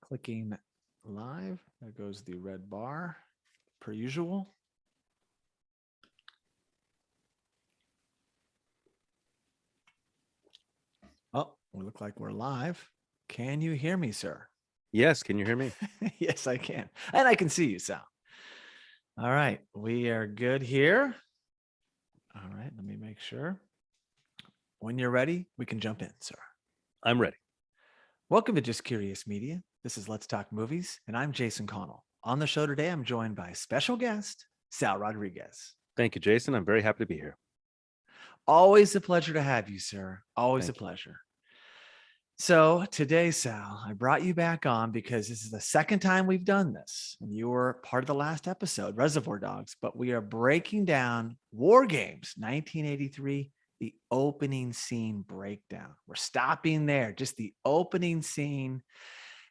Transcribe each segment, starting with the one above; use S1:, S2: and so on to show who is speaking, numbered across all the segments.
S1: Clicking live. There goes the red bar, per usual. Oh, we look like we're live. Can you hear me, sir?
S2: Yes, can you hear me?
S1: Yes, I can. And I can see you, Sal. All right, we are good here. All right, let me make sure. When you're ready, we can jump in, sir.
S2: I'm ready.
S1: Welcome to Just Curious Media. This is Let's Talk Movies, and I'm Jason Connell. On the show today, I'm joined by special guest, Sal Rodriguez.
S2: Thank you, Jason. I'm very happy to be here.
S1: Always a pleasure to have you, sir. Always
S2: Thank
S1: a pleasure. So today, Sal, I brought you back on because this is the second time we've done this. And you were part of the last episode, Reservoir Dogs, but we are breaking down WarGames 1983, the opening scene breakdown. We're stopping there, just the opening scene.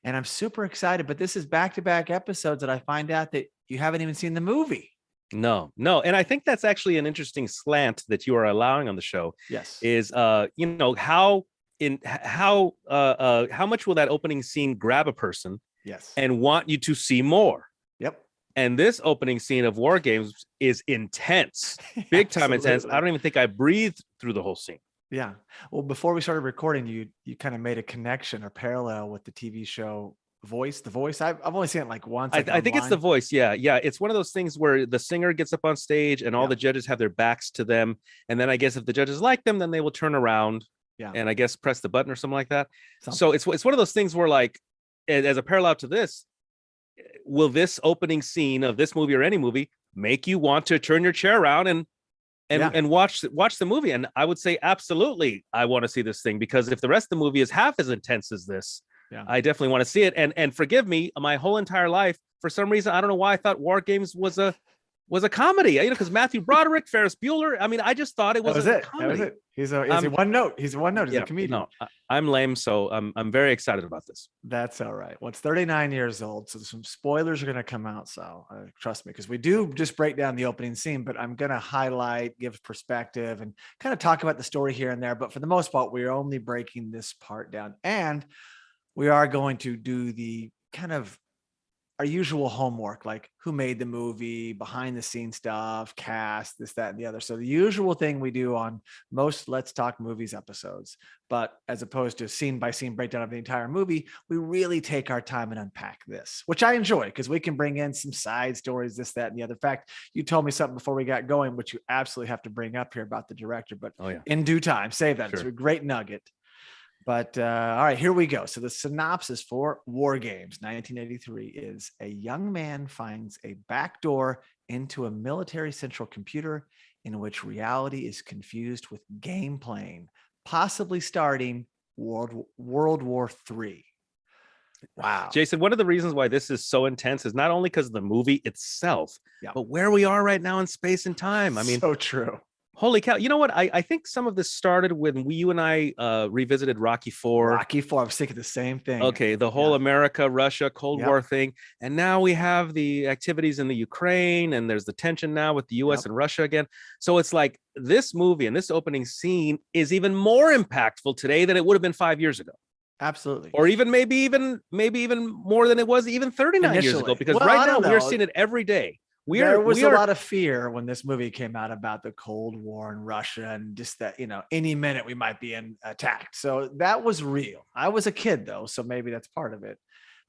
S1: And I'm super excited, but this is back-to-back episodes that I find out that you haven't even seen the movie.
S2: No. And I think that's actually an interesting slant that you are allowing on the show.
S1: Yes.
S2: Is how much will that opening scene grab a person?
S1: Yes.
S2: And want you to see more?
S1: Yep.
S2: And this opening scene of WarGames is intense, big time intense. I don't even think I breathed through the whole scene.
S1: Yeah. Well, before we started recording, you kind of made a connection or parallel with the TV show Voice. The Voice. I've only seen it like once.
S2: I think it's The Voice. Yeah. It's one of those things where the singer gets up on stage and all the judges have their backs to them, and then I guess if the judges like them, then they will turn around. Yeah. And I guess press the button or something like that. So it's one of those things where, like, as a parallel to this, will this opening scene of this movie or any movie make you want to turn your chair around and watch the movie? And I would say absolutely, I want to see this thing, because if the rest of the movie is half as intense as this, I definitely want to see it. And forgive me, my whole entire life, for some reason, I don't know why I thought WarGames was a comedy. Because Matthew Broderick, Ferris Bueller. I mean, I just thought it was a comedy.
S1: That was it. He's a one note. He's a one note. He's a comedian.
S2: No, I'm lame, so I'm very excited about this.
S1: That's all right. Well, it's 39 years old, so some spoilers are going to come out. So trust me, because we do just break down the opening scene, but I'm going to highlight, give perspective, and kind of talk about the story here and there. But for the most part, we're only breaking this part down, and we are going to do the kind of our usual homework, like who made the movie, behind the scenes stuff, cast, this, that, and the other. So the usual thing we do on most Let's Talk Movies episodes, but as opposed to scene by scene breakdown of the entire movie, we really take our time and unpack this, which I enjoy because we can bring in some side stories, this, that, and the other. In fact, you told me something before we got going, which you absolutely have to bring up here about the director, but in due time, save that. Sure. It's a great nugget. But all right, here we go. So the synopsis for WarGames 1983 is: a young man finds a backdoor into a military central computer in which reality is confused with game playing, possibly starting World War III. Wow.
S2: Jason, one of the reasons why this is so intense is not only because of the movie itself, but where we are right now in space and time. I mean,
S1: so true.
S2: Holy cow. You know what? I think some of this started when you and I revisited Rocky IV.
S1: Rocky IV. I was thinking the same thing.
S2: Okay. The whole America, Russia, Cold War thing. And now we have the activities in the Ukraine, and there's the tension now with the US and Russia again. So it's like this movie and this opening scene is even more impactful today than it would have been 5 years ago.
S1: Absolutely.
S2: Or even maybe even more than it was even 39 years ago, because right now we're seeing it every day.
S1: There was a lot of fear when this movie came out about the Cold War and Russia, and just that, any minute we might be attacked. So that was real. I was a kid though, so maybe that's part of it.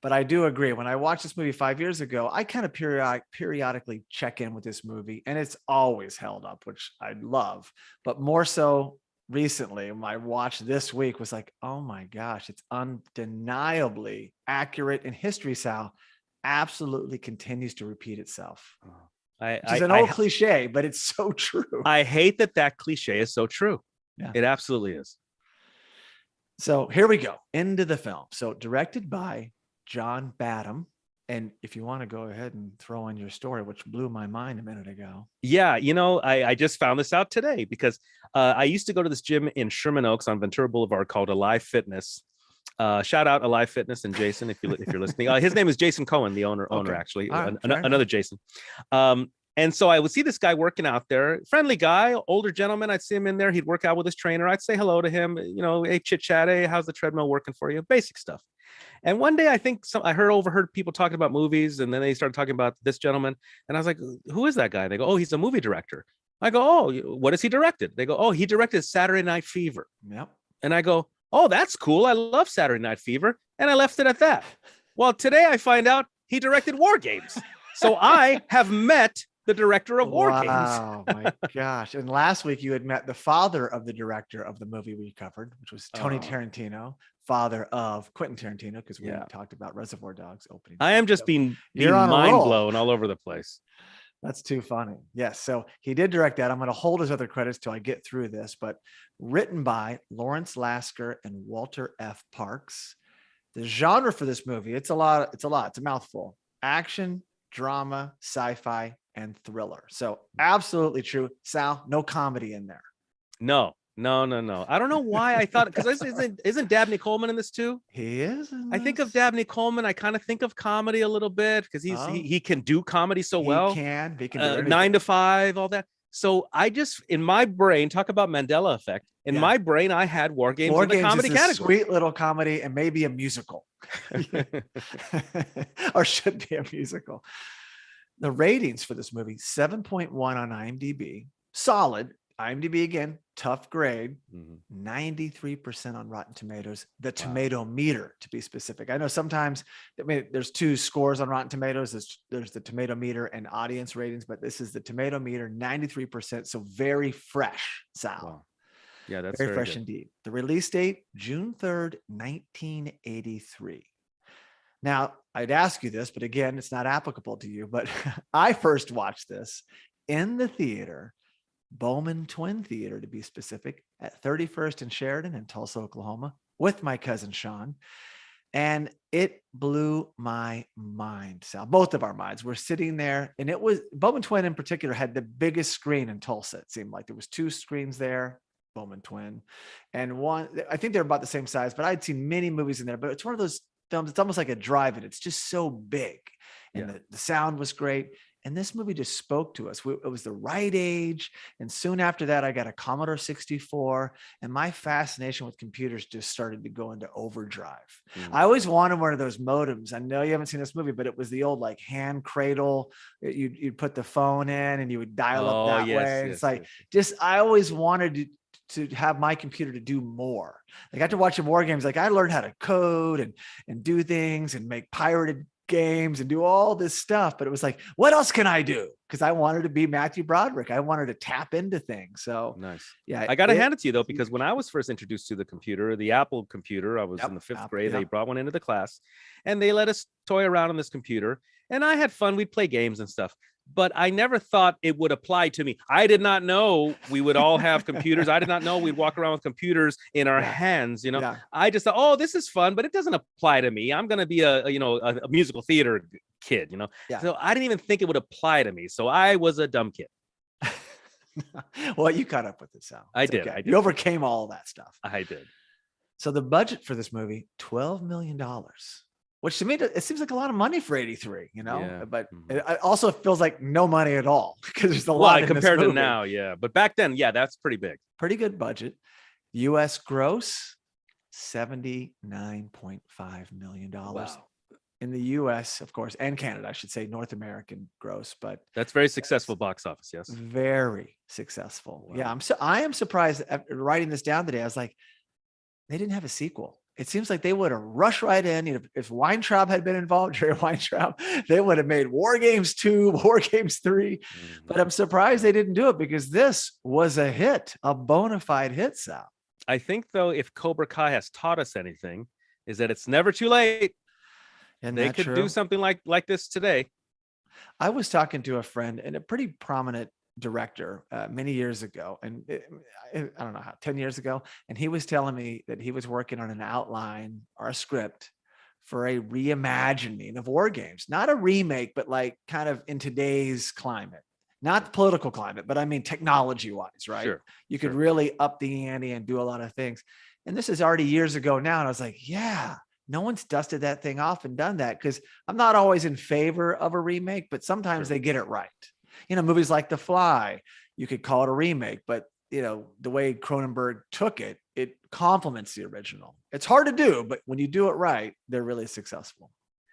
S1: But I do agree. When I watched this movie 5 years ago, I kind of periodically check in with this movie, and it's always held up, which I love. But more so recently, my watch this week was like, oh my gosh, it's undeniably accurate in history, Sal. Absolutely continues to repeat itself. It's an old cliche, but it's so true.
S2: I hate that cliche is so true. Yeah. It absolutely is.
S1: So here we go into the film. So directed by John Badham. And if you want to go ahead and throw in your story, which blew my mind a minute ago.
S2: Yeah. I just found this out today because I used to go to this gym in Sherman Oaks on Ventura Boulevard called Alive Fitness. Shout out Alive Fitness and Jason if you're listening. His name is Jason Cohen, the owner actually, another Jason. And so I would see this guy working out there, friendly guy, older gentleman. I'd see him in there. He'd work out with his trainer. I'd say hello to him. Hey, chit chat. Hey, how's the treadmill working for you? Basic stuff. And one day I overheard people talking about movies, and then they started talking about this gentleman, and I was like, who is that guy? They go, oh, he's a movie director. I go, oh, what has he directed? They go, oh, he directed Saturday Night Fever.
S1: Yep.
S2: And I go, oh, that's cool. I love Saturday Night Fever. And I left it at that. Well, today I find out he directed WarGames. So I have met the director of WarGames.
S1: Wow, my gosh. And last week you had met the father of the director of the movie we covered, which was Tony Tarantino, father of Quentin Tarantino, because we talked about Reservoir Dogs opening.
S2: I am just being mind blown all over the place.
S1: That's too funny. Yes. So he did direct that. I'm going to hold his other credits till I get through this, but written by Lawrence Lasker and Walter F. Parks. The genre for this movie, it's a lot. It's a mouthful. Action, drama, sci-fi, and thriller. So absolutely true. Sal, no comedy in there.
S2: No. I don't know why I thought, because isn't Dabney Coleman in this too?
S1: He is.
S2: I think of Dabney Coleman. I kind of think of comedy a little bit because he can do comedy so well.
S1: He can do
S2: 9 to 5, all that. So I just, in my brain, talk about Mandela effect. In my brain, I had WarGames in the comedy category.
S1: Sweet little comedy and maybe a musical, or should be a musical. The ratings for this movie, 7.1 on IMDb, solid. IMDb again, tough grade, 93% on Rotten Tomatoes, the tomato meter to be specific. I know sometimes there's 2 scores on Rotten Tomatoes. There's the tomato meter and audience ratings, but this is the tomato meter, 93%. So very fresh, Sal.
S2: Wow. Yeah, that's
S1: very fresh indeed. The release date, June 3rd, 1983. Now, I'd ask you this, but again, it's not applicable to you, but I first watched this in the theater, Bowman Twin Theater to be specific, at 31st and Sheridan in Tulsa, Oklahoma, with my cousin Sean. And it blew my mind, Sal. Both of our minds. We're sitting there, and it was Bowman Twin in particular had the biggest screen in Tulsa. It seemed like there was 2 screens there, Bowman Twin, and one, I think they're about the same size, but I'd seen many movies in there, but it's one of those films. It's almost like a drive-in. It's just so big, and the sound was great. And this movie just spoke to us. It was the right age. And soon after that, I got a Commodore 64, and my fascination with computers just started to go into overdrive. I always wanted one of those modems. I know you haven't seen this movie, but it was the old like hand cradle. You'd put the phone in and you would dial up that way. It's like, I always wanted to have my computer to do more. Like after watching WarGames, like I learned how to code and do things and make pirated games and do all this stuff, but it was like, what else can I do? Because I wanted to be Matthew Broderick. I wanted to tap into things. So
S2: nice. Yeah, I gotta hand it to you though, because when I was first introduced to the computer, the Apple computer, I was in the 5th grade. They brought one into the class, and they let us toy around on this computer, and I had fun. We'd play games and stuff. But I never thought it would apply to me. I did not know we would all have computers. I did not know we'd walk around with computers in our hands. I just thought, oh, this is fun, but it doesn't apply to me. I'm going to be a musical theater kid, So I didn't even think it would apply to me. So I was a dumb kid.
S1: Well, you caught up with it, Sal.
S2: I did.
S1: You overcame all that stuff.
S2: I did.
S1: So the budget for this movie, $12 million. Which to me, it seems like a lot of money for 83, but it also feels like no money at all because there's a lot
S2: compared to now. Yeah. But back then, that's pretty big.
S1: Pretty good budget. US gross, $79.5 million. Wow. In the US, of course, and Canada, I should say North American gross, but
S2: that's very successful box office. Yes.
S1: Very successful. Wow. Yeah. I am surprised after writing this down today. I was like, they didn't have a sequel. It seems like they would have rushed right in. If Weintraub had been involved, Jerry Weintraub, they would have made WarGames 2, WarGames 3. But I'm surprised they didn't do it because this was a hit, a bona fide hit, Sal.
S2: I think, though, if Cobra Kai has taught us anything, is that it's never too late. And they could do something like this today.
S1: I was talking to a friend and a pretty prominent director many years ago, and I don't know how, 10 years ago, and he was telling me that he was working on an outline or a script for a reimagining of WarGames, not a remake, but like kind of in today's climate, not the political climate, but I mean technology wise, right?
S2: Sure,
S1: you could really up the ante and do a lot of things. And this is already years ago now, and I was like, yeah, no one's dusted that thing off and done that, because I'm not always in favor of a remake, but sometimes they get it right. Movies like The Fly, you could call it a remake, but the way Cronenberg took it, it complements the original. It's hard to do, but when you do it right, they're really successful.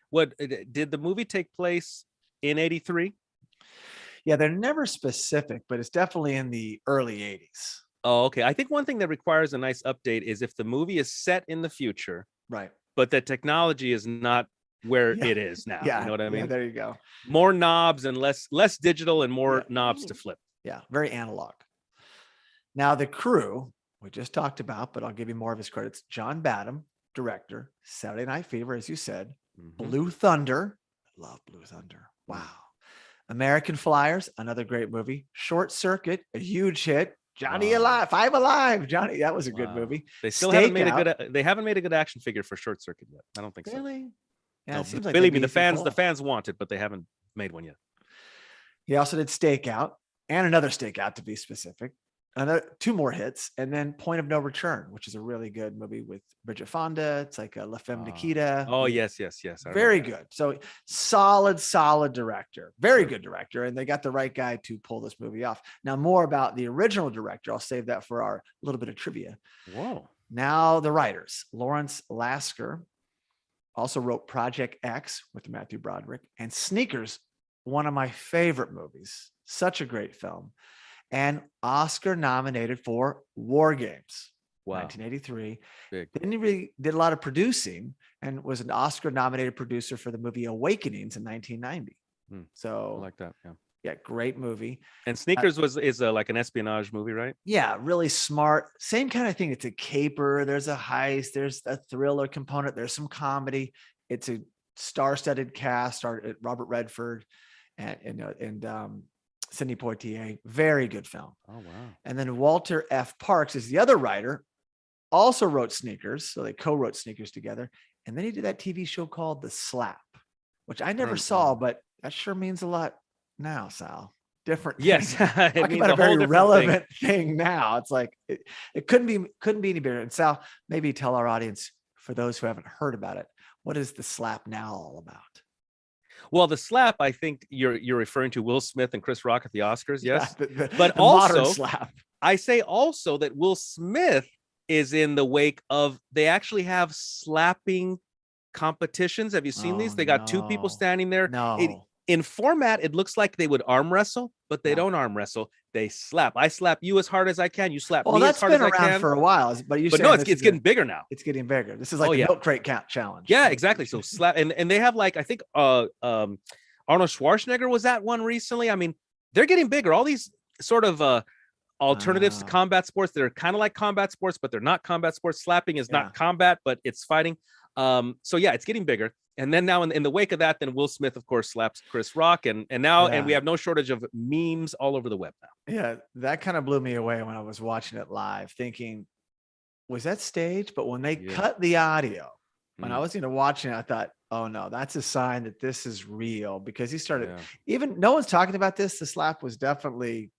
S2: What did the movie take place in 83?
S1: Yeah, they're never specific, but it's definitely in the early 80s.
S2: Oh, okay. I think one thing that requires a nice update is if the movie is set in the future,
S1: right,
S2: but the technology is not where it is now.
S1: Yeah,
S2: you know what I mean?
S1: Yeah, there you go.
S2: More knobs and less digital and more knobs to flip.
S1: Yeah, very analog. Now the crew we just talked about, but I'll give you more of his credits. John Badham, director, Saturday Night Fever, as you said, Blue Thunder. I love Blue Thunder. Wow. American Flyers, another great movie. Short Circuit, a huge hit. Johnny Alive, Five Alive. Johnny, that was a good movie.
S2: They still haven't made a good. They haven't made a good action figure for Short Circuit yet. I don't think so.
S1: Really? Yeah,
S2: no,
S1: it seems like
S2: believe me, the fans want it, but they haven't made one yet.
S1: He also did Stakeout and another Stakeout, to be specific. Two more hits, and then Point of No Return, which is a really good movie with Bridget Fonda. It's like a La Femme Nikita.
S2: Oh, yes.
S1: Very good. So solid director, very good director, and they got the right guy to pull this movie off. Now, more about the original director. I'll save that for our little bit of trivia.
S2: Whoa.
S1: Now, the writers. Lawrence Lasker also wrote Project X with Matthew Broderick, and Sneakers, one of my favorite movies. Such a great film. And Oscar nominated for WarGames, 1983.
S2: Big.
S1: Then he really did a lot of producing and was an Oscar nominated producer for the movie Awakenings in 1990. So
S2: I like that.
S1: Yeah, great movie.
S2: And Sneakers is like an espionage movie, right?
S1: Yeah, really smart. Same kind of thing. It's a caper. There's a heist. There's a thriller component. There's some comedy. It's a star-studded cast. Robert Redford and Sidney Poitier. Very good film.
S2: Oh, wow.
S1: And then Walter F. Parks is the other writer, also wrote Sneakers. So they co-wrote Sneakers together. And then he did that TV show called The Slap, which I never saw, but that sure means a lot now, Sal. Different.
S2: Yes.
S1: Talking about a very relevant thing now. It's like, it couldn't be any bigger. And Sal, maybe tell our audience, for those who haven't heard about it, what is The Slap now all about?
S2: Well, The Slap, I think you're referring to Will Smith and Chris Rock at the Oscars, yes.
S1: Yeah,
S2: but
S1: the
S2: also,
S1: modern slap.
S2: I say also that Will Smith is in the wake of, they actually have slapping competitions. Have you seen these? They got two people standing there.
S1: No.
S2: In format, it looks like they would arm wrestle, but they don't arm wrestle. They slap. I slap you as hard as I can. You slap me as hard as I can.
S1: That's been around for a while, but
S2: no, it's getting bigger now.
S1: It's getting bigger. This is like the milk crate count challenge.
S2: Yeah, exactly. So slap, and they have like, I think Arnold Schwarzenegger was at one recently. I mean, they're getting bigger. All these sort of alternatives to combat sports that are kind of like combat sports, but they're not combat sports. Slapping is not combat, but it's fighting. So yeah, it's getting bigger. And then now in the wake of that, then Will Smith, of course, slaps Chris Rock. And we have no shortage of memes all over the web now.
S1: Yeah, that kind of blew me away when I was watching it live, thinking, was that staged? But when they cut the audio, when I was watching it, I thought, oh no, that's a sign that this is real, because he started, even no one's talking about this. The slap was definitely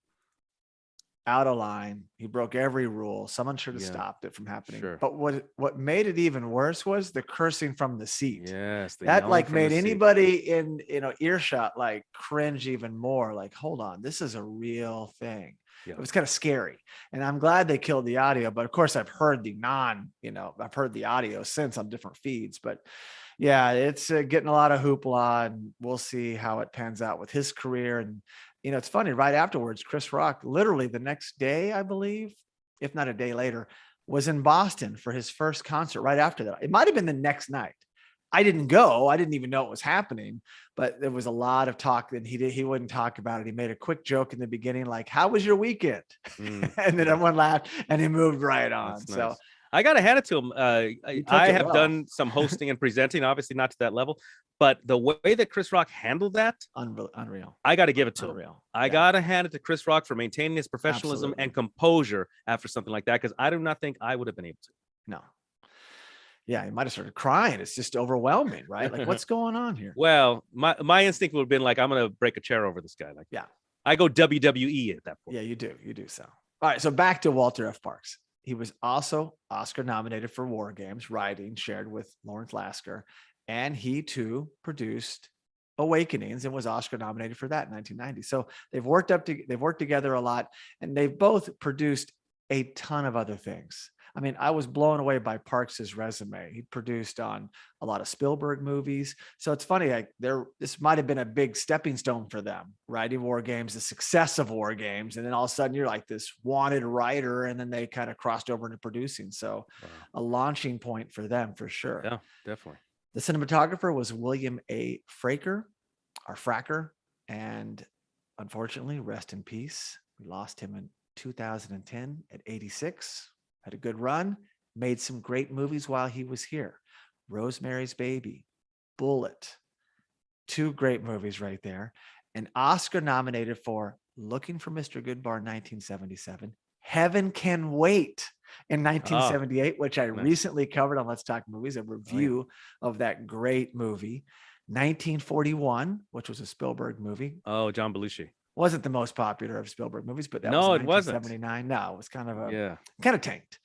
S1: out of line. He broke every rule. Someone should have stopped it from happening. Sure. But what made it even worse was the cursing from the seat.
S2: Yes,
S1: that like made anybody in earshot like cringe even more. Like, hold on, this is a real thing. It was kind of scary, and I'm glad they killed the audio. But of course, I've heard I've heard the audio since on different feeds. But yeah, it's getting a lot of hoopla, and we'll see how it pans out with his career. And it's funny, right afterwards, Chris Rock, literally the next day, I believe, if not a day later, was in Boston for his first concert right after that. It might have been the next night. I didn't go. I didn't even know it was happening, but there was a lot of talk, and he wouldn't talk about it. He made a quick joke in the beginning, like, how was your weekend? And then everyone laughed, and he moved right on.
S2: That's
S1: so
S2: nice. I got to hand it to him. I have done some hosting and presenting, obviously not to that level, but the way that Chris Rock handled that,
S1: unreal.
S2: I got to give it to him. I got to hand it to Chris Rock for maintaining his professionalism and composure after something like that, because I do not think I would have been able to.
S1: No. Yeah, he might have started crying. It's just overwhelming, right? Like, what's going on here?
S2: Well, my instinct would have been like, I'm going to break a chair over this guy. Like, I go WWE at that point.
S1: Yeah, you do, so. All right, so back to Walter F. Parks. He was also Oscar nominated for WarGames, writing shared with Lawrence Lasker, and he too produced Awakenings and was Oscar nominated for that in 1990. So they've worked together a lot, and they've both produced a ton of other things. I mean, I was blown away by Parks's resume. He produced on a lot of Spielberg movies. So it's funny, like this might have been a big stepping stone for them, writing WarGames, the success of WarGames. And then all of a sudden you're like this wanted writer, and then they kind of crossed over into producing. So a launching point for them for sure.
S2: Yeah, definitely.
S1: The cinematographer was William A. Fraker, and unfortunately, rest in peace. We lost him in 2010 at 86. Had a good run, made some great movies while he was here. Rosemary's Baby, Bullet, 2 great movies right there. An Oscar nominated for Looking for Mr. Goodbar in 1977, Heaven Can Wait in 1978, which I recently covered on Let's Talk Movies, a review of that great movie. 1941, which was a Spielberg movie.
S2: Oh, John Belushi.
S1: Wasn't the most popular of Spielberg movies, but that
S2: was
S1: 1979. No, it was kind of tanked.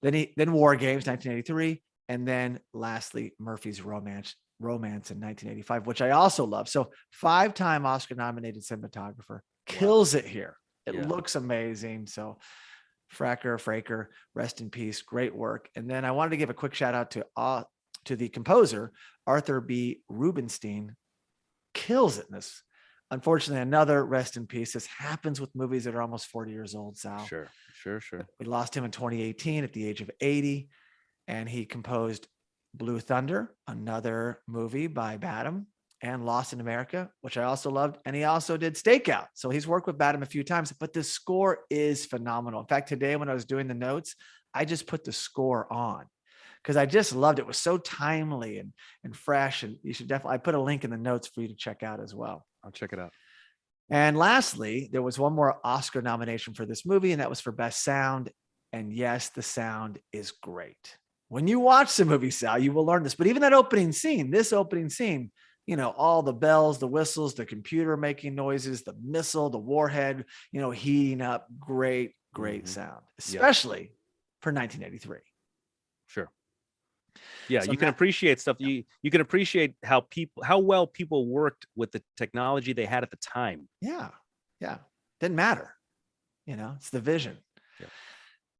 S1: Then WarGames, 1983, and then lastly Murphy's Romance in 1985, which I also love. So 5-time Oscar-nominated cinematographer, kills it here. It looks amazing. So Fraker, rest in peace, great work. And then I wanted to give a quick shout out to the composer Arthur B. Rubinstein, kills it in this. Unfortunately, another rest in peace. This happens with movies that are almost 40 years old, Sal.
S2: Sure.
S1: We lost him in 2018 at the age of 80, and he composed Blue Thunder, another movie by Badham, and Lost in America, which I also loved. And he also did Stakeout. So he's worked with Badham a few times, but the score is phenomenal. In fact, today when I was doing the notes, I just put the score on because I just loved it. It was so timely and fresh. And you should definitely, I put a link in the notes for you to check out as well.
S2: I'll check it out.
S1: And lastly, there was one more Oscar nomination for this movie, and that was for Best Sound. And yes, the sound is great. When you watch the movie, Sal, you will learn this. But even that opening scene, all the bells, the whistles, the computer making noises, the missile, the warhead, heating up, great sound, especially for 1983.
S2: Sure. Yeah, so you can appreciate stuff. You can appreciate how well people worked with the technology they had at the time.
S1: Yeah. Didn't matter. It's the vision.
S2: Yeah.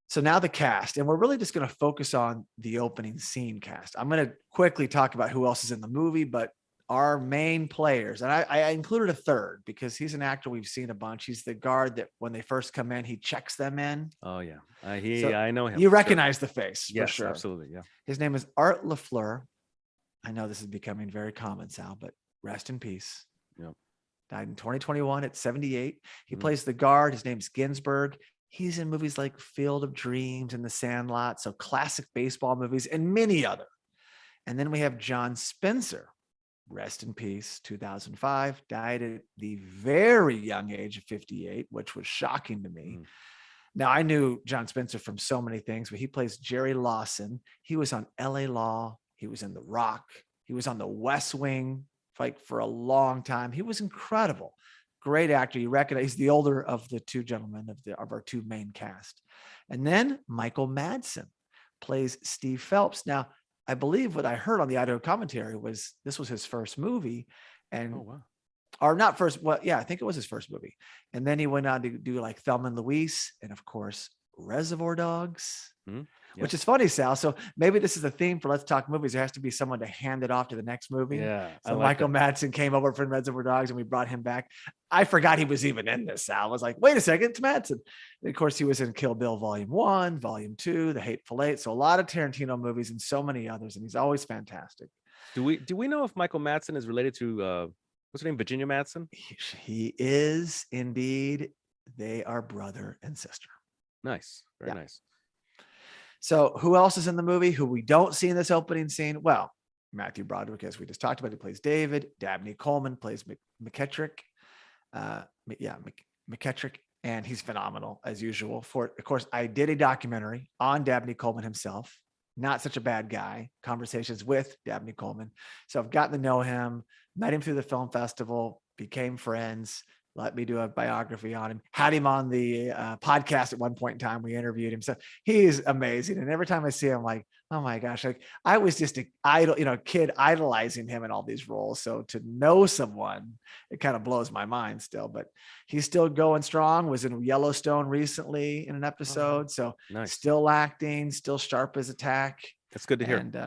S1: So now the cast, and we're really just going to focus on the opening scene cast. I'm going to quickly talk about who else is in the movie, but our main players, and I included a third because he's an actor we've seen a bunch. He's the guard that when they first come in, he checks them in.
S2: Oh yeah, I know him.
S1: You recognize the face,
S2: yes,
S1: for sure.
S2: Absolutely, yeah.
S1: His name is Art LaFleur. I know this is becoming very common, Sal, but rest in peace.
S2: Yep.
S1: Died in 2021 at 78. He plays the guard. His name's Ginsberg. He's in movies like Field of Dreams and The Sandlot, so classic baseball movies and many other. And then we have John Spencer. Rest in peace, 2005, died at the very young age of 58, which was shocking to me. Now, I knew John Spencer from so many things, but he plays Jerry Lawson. He was on LA Law. He was in The Rock. He was on The West Wing, for a long time. He was incredible. Great actor. You recognize he's the older of the two gentlemen of our two main cast. And then Michael Madsen plays Steve Phelps. Now, I believe what I heard on the audio commentary was this was his first movie, and or not first. Well, yeah, I think it was his first movie. And then he went on to do like Thelma and Louise, and of course Reservoir Dogs, which is funny, Sal. So maybe this is a theme for Let's Talk Movies. There has to be someone to hand it off to the next movie.
S2: Yeah.
S1: So Michael Madsen came over from Reservoir Dogs, and we brought him back. I forgot he was even in this, Sal. I was like, wait a second, it's Madsen. And of course, he was in Kill Bill Volume 1, Volume 2, The Hateful Eight. So a lot of Tarantino movies and so many others, and he's always fantastic.
S2: Do we know if Michael Madsen is related to what's her name, Virginia Madsen?
S1: He is indeed. They are brother and sister.
S2: Nice. Very nice.
S1: So who else is in the movie who we don't see in this opening scene? Well, Matthew Broderick, as we just talked about, he plays David. Dabney Coleman plays McKettrick. McKettrick, and he's phenomenal as usual. Of course, I did a documentary on Dabney Coleman himself. Not such a bad guy. Conversations with Dabney Coleman. So I've gotten to know him, met him through the film festival, became friends. let me do a biography on him. Had him on the podcast at one point in time. We interviewed him. So he's amazing. And every time I see him, I'm like, oh my gosh, like I was just a kid idolizing him in all these roles. So to know someone, it kind of blows my mind still, but he's still going strong. Was in Yellowstone recently in an episode. So
S2: nice.
S1: Still acting, still sharp as a tack.
S2: That's good to hear.
S1: And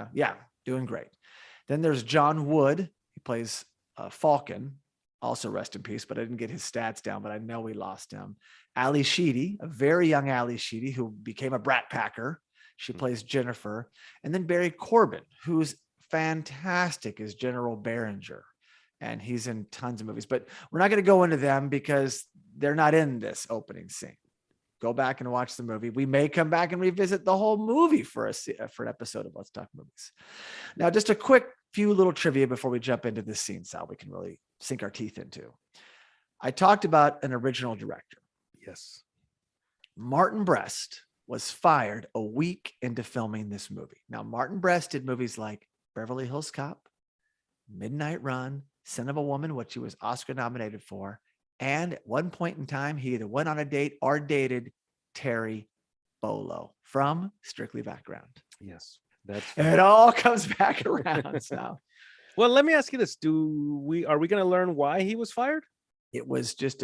S1: doing great. Then there's John Wood. He plays Falcon. Also rest in peace, but I didn't get his stats down, but I know we lost him. Ali Sheedy, a very young Ali Sheedy who became a brat packer. She plays Jennifer. And then Barry Corbin, who's fantastic as General Behringer. And he's in tons of movies, but we're not going to go into them because they're not in this opening scene. Go back and watch the movie. We may come back and revisit the whole movie for an episode of Let's Talk Movies. Now, just a quick few little trivia before we jump into this scene, Sal, we can really sink our teeth into. I talked about an original director.
S2: Yes.
S1: Martin Brest was fired a week into filming this movie. Now, Martin Brest did movies like Beverly Hills Cop, Midnight Run, Son of a Woman, which he was Oscar nominated for. And at one point in time, he either went on a date or dated Terry Bolo from Strictly Background.
S2: Yes. That's
S1: it all comes back around. So,
S2: well, let me ask you this. Are we going to learn why he was fired?
S1: It was just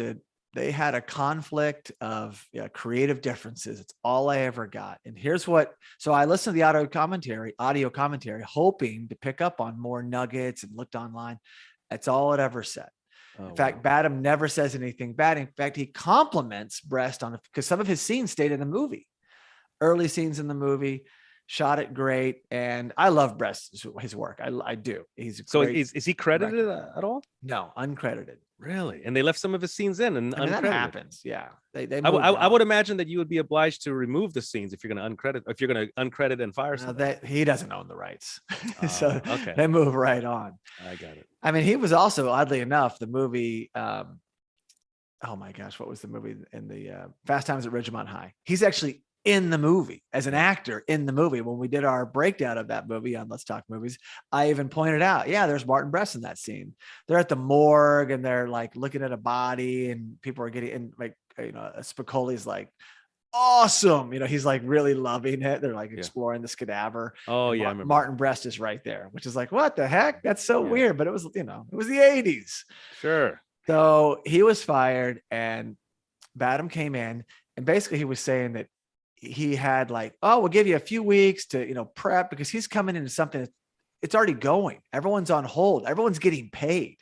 S1: they had a conflict of creative differences. It's all I ever got. And here's so I listened to the audio commentary, hoping to pick up on more nuggets and looked online. That's all it ever said. In fact, Badham never says anything bad. In fact, he compliments Brest because some of his scenes stayed in the movie. Early scenes in the movie, shot it great. And I love Brest, his work. I do. He's
S2: is he credited at all?
S1: No, uncredited.
S2: Really? And they left some of his scenes in and uncredited.
S1: That happens. Yeah.
S2: I would imagine that you would be obliged to remove the scenes if you're going to uncredit, if you're going to uncredit and fire someone.
S1: He doesn't own the rights. So
S2: okay.
S1: They move right on.
S2: I got it.
S1: I mean, he was also, oddly enough, the movie, oh my gosh, what was the movie in the Fast Times at Ridgemont High? He's actually in the movie as an actor in the movie. When we did our breakdown of that movie on Let's Talk Movies, I even pointed out, there's Martin Brest in that scene. They're at the morgue and they're like looking at a body and people are getting in, like, Spicoli's like, awesome. He's like really loving it. They're like exploring this cadaver.
S2: Oh yeah.
S1: Martin Brest is right there, which is like, what the heck? That's so weird. But it was, it was the 80s.
S2: Sure.
S1: So he was fired and Badham came in and basically he was saying that he had like, we'll give you a few weeks to, prep because he's coming into something. It's already going. Everyone's on hold. Everyone's getting paid.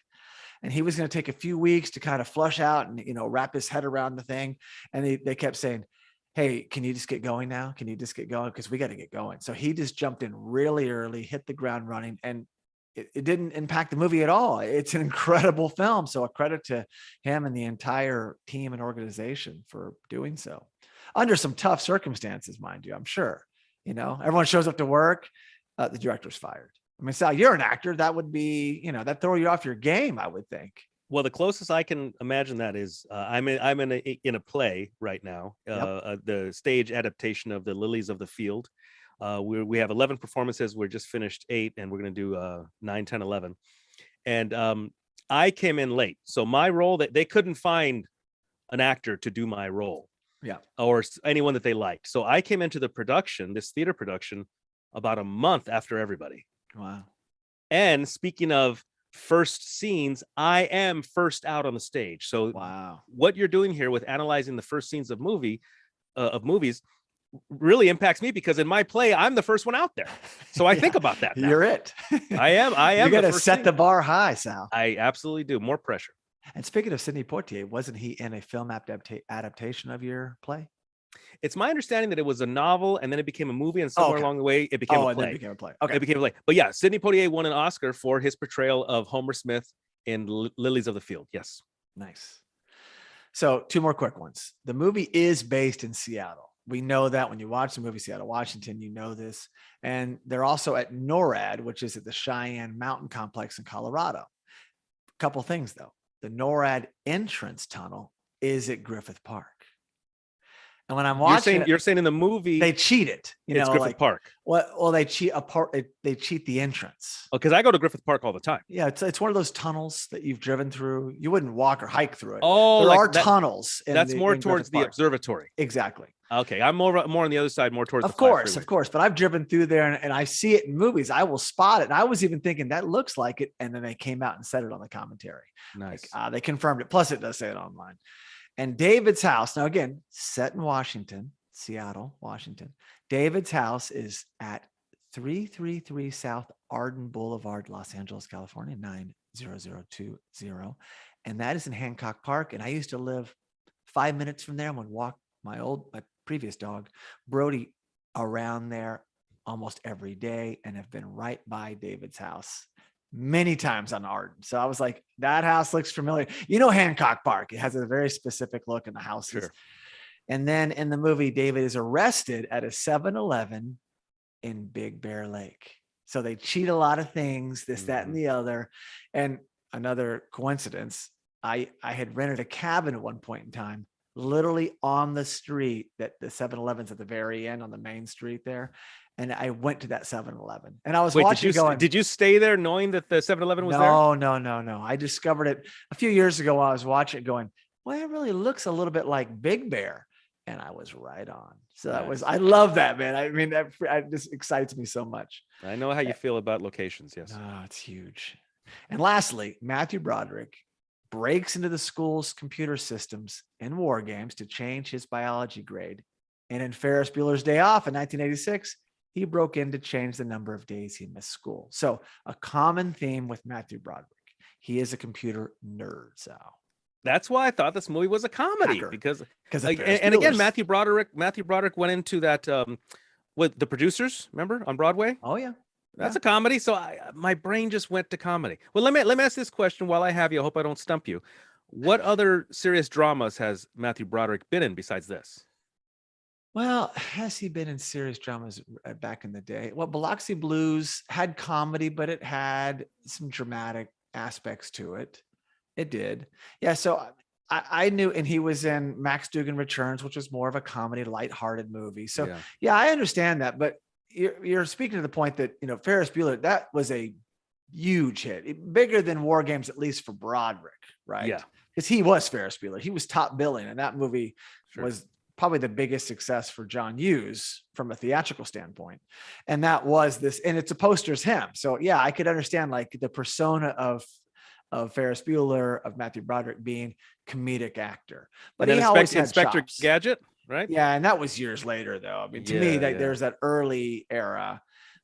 S1: And he was going to take a few weeks to kind of flush out and, wrap his head around the thing. And they kept saying, hey, can you just get going now? Can you just get going? Because we got to get going. So he just jumped in really early, hit the ground running, and it didn't impact the movie at all. It's an incredible film. So a credit to him and the entire team and organization for doing so. Under some tough circumstances, mind you, I'm sure. Everyone shows up to work. The director's fired. I mean, Sal, you're an actor. That would be, that throw you off your game, I would think.
S2: Well, the closest I can imagine that is I'm in a play right now, the stage adaptation of the Lilies of the Field. We have 11 performances. We're just finished 8, and we're going to do 9, 10, 11. And I came in late, so my role that they couldn't find an actor to do my role.
S1: Yeah.
S2: Or anyone that they liked. So I came into the production, this theater production, about a month after everybody.
S1: Wow.
S2: And speaking of first scenes, I am first out on the stage. So what you're doing here with analyzing the first scenes of movies really impacts me because in my play, I'm the first one out there. So I think about that now.
S1: You're it.
S2: I am. You
S1: got to set the bar high, Sal.
S2: I absolutely do. More pressure.
S1: And speaking of Sidney Poitier, wasn't he in a film adaptation of your play?
S2: It's my understanding that it was a novel and then it became a movie, and somewhere along the way it became a play.
S1: And then it became a play. Okay.
S2: It became a play. But yeah, Sidney Poitier won an Oscar for his portrayal of Homer Smith in Lilies of the Field. Yes.
S1: Nice. So 2 more quick ones. The movie is based in Seattle. We know that when you watch the movie Seattle, Washington, you know this. And they're also at NORAD, which is at the Cheyenne Mountain Complex in Colorado. A couple things though. The NORAD entrance tunnel is at Griffith Park. And when I'm watching
S2: you're saying in the movie
S1: they cheat it,
S2: it's Griffith Park.
S1: Well, they cheat they cheat the entrance.
S2: Oh, because I go to Griffith Park all the time.
S1: Yeah, it's one of those tunnels that you've driven through. You wouldn't walk or hike through it.
S2: Oh,
S1: there are tunnels.
S2: That's more towards the observatory.
S1: Exactly.
S2: Okay, I'm more on the other side, more towards.
S1: Of course. But I've driven through there and I see it in movies. I will spot it. And I was even thinking that looks like it, and then they came out and said it on the commentary.
S2: Nice.
S1: They confirmed it. Plus, it does say it online. And David's house, now again, set in Washington, Seattle, Washington. David's house is at 333 South Arden Boulevard, Los Angeles, California, 90020. And that is in Hancock Park. And I used to live 5 minutes from there. I would walk my previous dog, Brody, around there almost every day, and have been right by David's house many times on Arden. So I was like, that house looks familiar. Hancock Park, it has a very specific look in the houses. Sure. And then in the movie, David is arrested at a 7-Eleven in Big Bear Lake. So they cheat a lot of things, this, that, and the other. And another coincidence, I had rented a cabin at one point in time, literally on the street that the 7-Eleven's at the very end on the main street there. And I went to that 7-Eleven and I was watching
S2: did you stay there knowing that the 7-Eleven was there?
S1: No. I discovered it a few years ago while I was watching it going, well, it really looks a little bit like Big Bear. And I was right on. So I love that, man. I mean, that just excites me so much.
S2: I know how you feel about locations. Yes.
S1: Oh, it's huge. And lastly, Matthew Broderick breaks into the school's computer systems in WarGames to change his biology grade. And in Ferris Bueller's Day Off in 1986, he broke in to change the number of days he missed school. So a common theme with Matthew Broderick. He is a computer nerd, Sal.
S2: That's why I thought this movie was a comedy because
S1: and
S2: again, Matthew Broderick went into that with the producers, remember, on Broadway?
S1: Oh yeah.
S2: That's a comedy. So my brain just went to comedy. Well, let me ask this question while I have you. I hope I don't stump you. What other serious dramas has Matthew Broderick been in besides this?
S1: Well, has he been in serious dramas back in the day? Well, Biloxi Blues had comedy, but it had some dramatic aspects to it. It did. Yeah. So I knew, and he was in Max Dugan Returns, which was more of a comedy, lighthearted movie. So yeah, I understand that. But you're speaking to the point that, Ferris Bueller, that was a huge hit, bigger than WarGames, at least for Broderick, right? Yeah. Because he was Ferris Bueller. He was top billing, and that movie was probably the biggest success for John Hughes from a theatrical standpoint. And that was this, and it's a poster's him. So yeah, I could understand like the persona of Ferris Bueller, of Matthew Broderick being comedic actor. But he always had
S2: Inspector
S1: chops.
S2: Gadget, right?
S1: Yeah, and that was years later though. I mean, to me, there's that early era.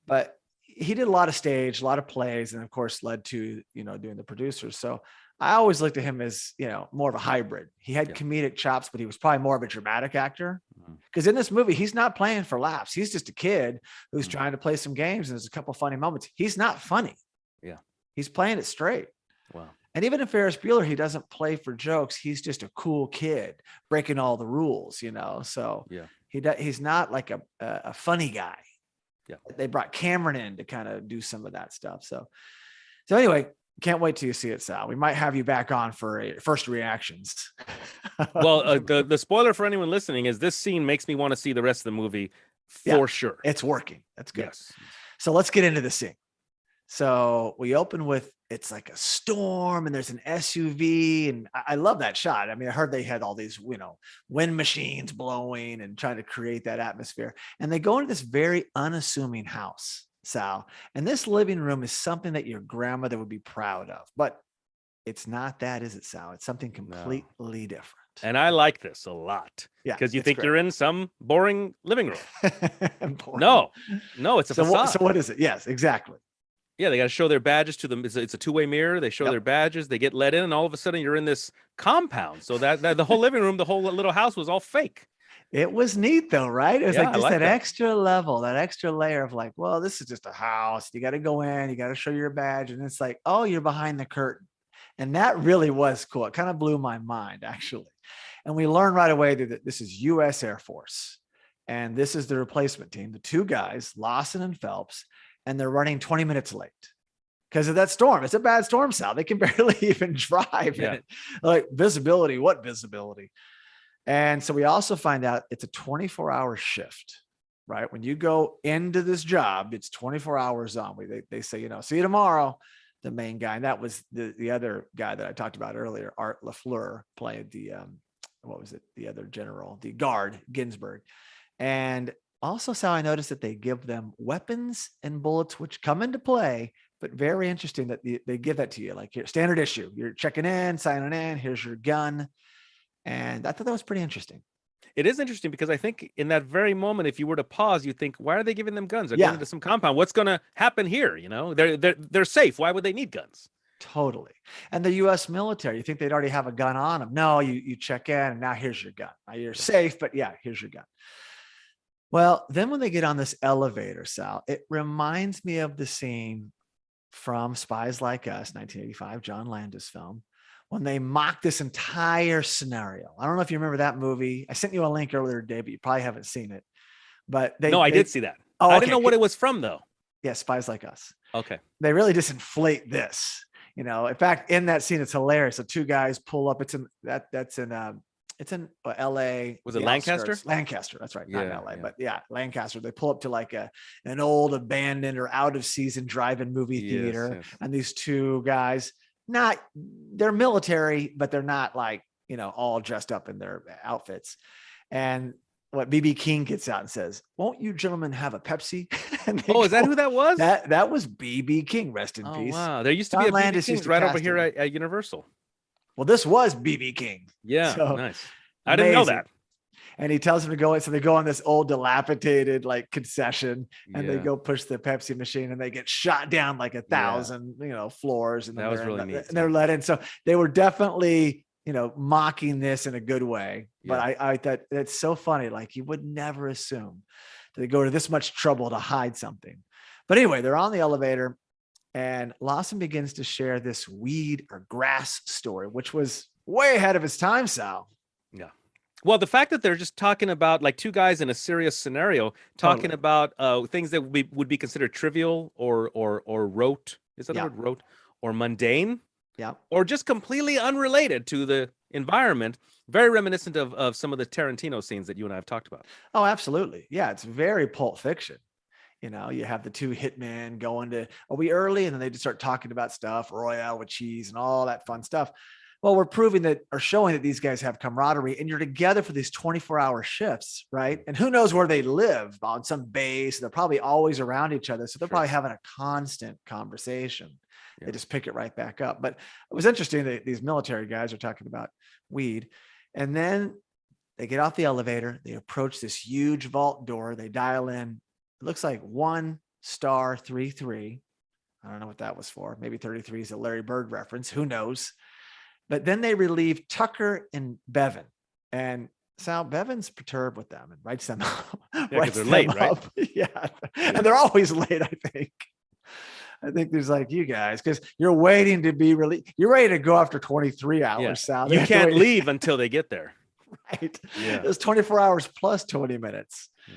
S1: But he did a lot of stage, a lot of plays, and of course led to, doing the producers. So I always looked at him as, more of a hybrid. He had comedic chops, but he was probably more of a dramatic actor. Because in this movie, he's not playing for laughs. He's just a kid who's trying to play some games, and there's a couple funny moments. He's not funny. Yeah. He's playing it straight. Wow. And even in Ferris Bueller, he doesn't play for jokes. He's just a cool kid breaking all the rules, So he's not like a funny guy. Yeah. They brought Cameron in to kind of do some of that stuff. So anyway, can't wait till you see it, Sal. We might have you back on for first reactions.
S2: Well, the spoiler for anyone listening is this scene makes me want to see the rest of the movie for sure.
S1: It's working. That's good. Yes. So let's get into the scene. So we open with, it's like a storm and there's an SUV, and I love that shot. I mean, I heard they had all these, wind machines blowing and trying to create that atmosphere. And they go into this very unassuming house, Sal. And this living room is something that your grandmother would be proud of, but it's not that, is it, Sal? It's something completely different.
S2: And I like this a lot. Yeah. Because you think you're in some boring living room. No, it's a facade.
S1: So what is it? Yes, exactly.
S2: Yeah, they got to show their badges to them. It's a two-way mirror. They show their badges. They get let in, and all of a sudden you're in this compound. So that the whole living room, the whole little house was all fake.
S1: It was neat though, right? It was like just that extra level, that extra layer of like, well, this is just a house. You got to go in, you got to show your badge. And it's like, oh, you're behind the curtain. And that really was cool. It kind of blew my mind, actually. And we learned right away that this is U.S. Air Force. And this is the replacement team, the two guys, Lawson and Phelps. And they're running 20 minutes late because of that storm. It's a bad storm, Sal. They can barely even drive in it. Like visibility, what visibility? And so we also find out it's a 24-hour shift, right? When you go into this job, it's 24 hours on. They say, see you tomorrow, the main guy. And that was the other guy that I talked about earlier, Art LaFleur, played the, the other general, the guard, Ginsburg. And also, Sal, I noticed that they give them weapons and bullets, which come into play, but very interesting that they give that to you. Like your standard issue, you're checking in, signing in, here's your gun. And I thought that was pretty interesting.
S2: It is interesting because I think in that very moment, if you were to pause, you think, why are they giving them guns? They're going into some compound. What's going to happen here? They're safe. Why would they need guns?
S1: Totally. And the U.S. military, you think they'd already have a gun on them? No, you check in, and now here's your gun. Now you're safe, but yeah, here's your gun. Well, then when they get on this elevator, Sal, it reminds me of the scene from Spies Like Us, 1985, John Landis film, when they mock this entire scenario. I don't know if you remember that movie. I sent you a link earlier today, but you probably haven't seen it. But I
S2: did see that.
S1: Oh, okay.
S2: I didn't know what it was from, though.
S1: Yeah, Spies Like Us.
S2: Okay.
S1: They really just inflate this. In fact, in that scene, it's hilarious. So two guys pull up. It's in LA.
S2: Was it Lancaster?
S1: Lancaster. That's right. Not in LA, but yeah, Lancaster. They pull up to like an old abandoned or out of season drive-in movie theater. Yes. And these two guys, they're military, but they're not like, all dressed up in their outfits. And what BB King gets out and says, "Won't you gentlemen have a Pepsi?"
S2: Is that who that was?
S1: That was BB King. Rest in peace.
S2: Wow. There used to be a BB King right over here at Universal.
S1: Well, this was BB King.
S2: Yeah. So, nice. I didn't know that.
S1: And he tells them to go in. So they go on this old dilapidated concession and they go push the Pepsi machine and they get shot down like 1,000, floors. And
S2: that was really neat.
S1: And they're let in. So they were definitely, mocking this in a good way. But I thought that's so funny. Like you would never assume that they go to this much trouble to hide something. But anyway, they're on the elevator and Lawson begins to share this weed or grass story, which was way ahead of his time, Sal.
S2: Yeah. Well, the fact that they're just talking about like two guys in a serious scenario, talking about things that would be considered trivial or rote. Is that the word, rote? Or mundane?
S1: Yeah.
S2: Or just completely unrelated to the environment. Very reminiscent of some of the Tarantino scenes that you and I have talked about.
S1: Oh, absolutely. Yeah, it's very Pulp Fiction. You have the two hitmen going to, are we early? And then they just start talking about stuff, Royale with cheese and all that fun stuff. Well, we're proving that or showing that these guys have camaraderie and you're together for these 24-hour shifts, right? And who knows where they live on some base. They're probably always around each other. So they're probably having a constant conversation. Yeah. They just pick it right back up. But it was interesting that these military guys are talking about weed. And then they get off the elevator. They approach this huge vault door. They dial in. It looks like 1 star 33. I don't know what that was for. Maybe 33 is a Larry Bird reference. Who knows? But then they relieve Tucker and Bevan. And Sal, Bevan's perturbed with them and writes them up.
S2: Yeah, because they're late, right?
S1: Yeah. And they're always late, I think. I think there's like you guys, because you're waiting to be released. You're ready to go after 23 hours, Sal.
S2: You can't leave until they get there.
S1: Right. Yeah. It's 24 hours plus 20 minutes. Mm.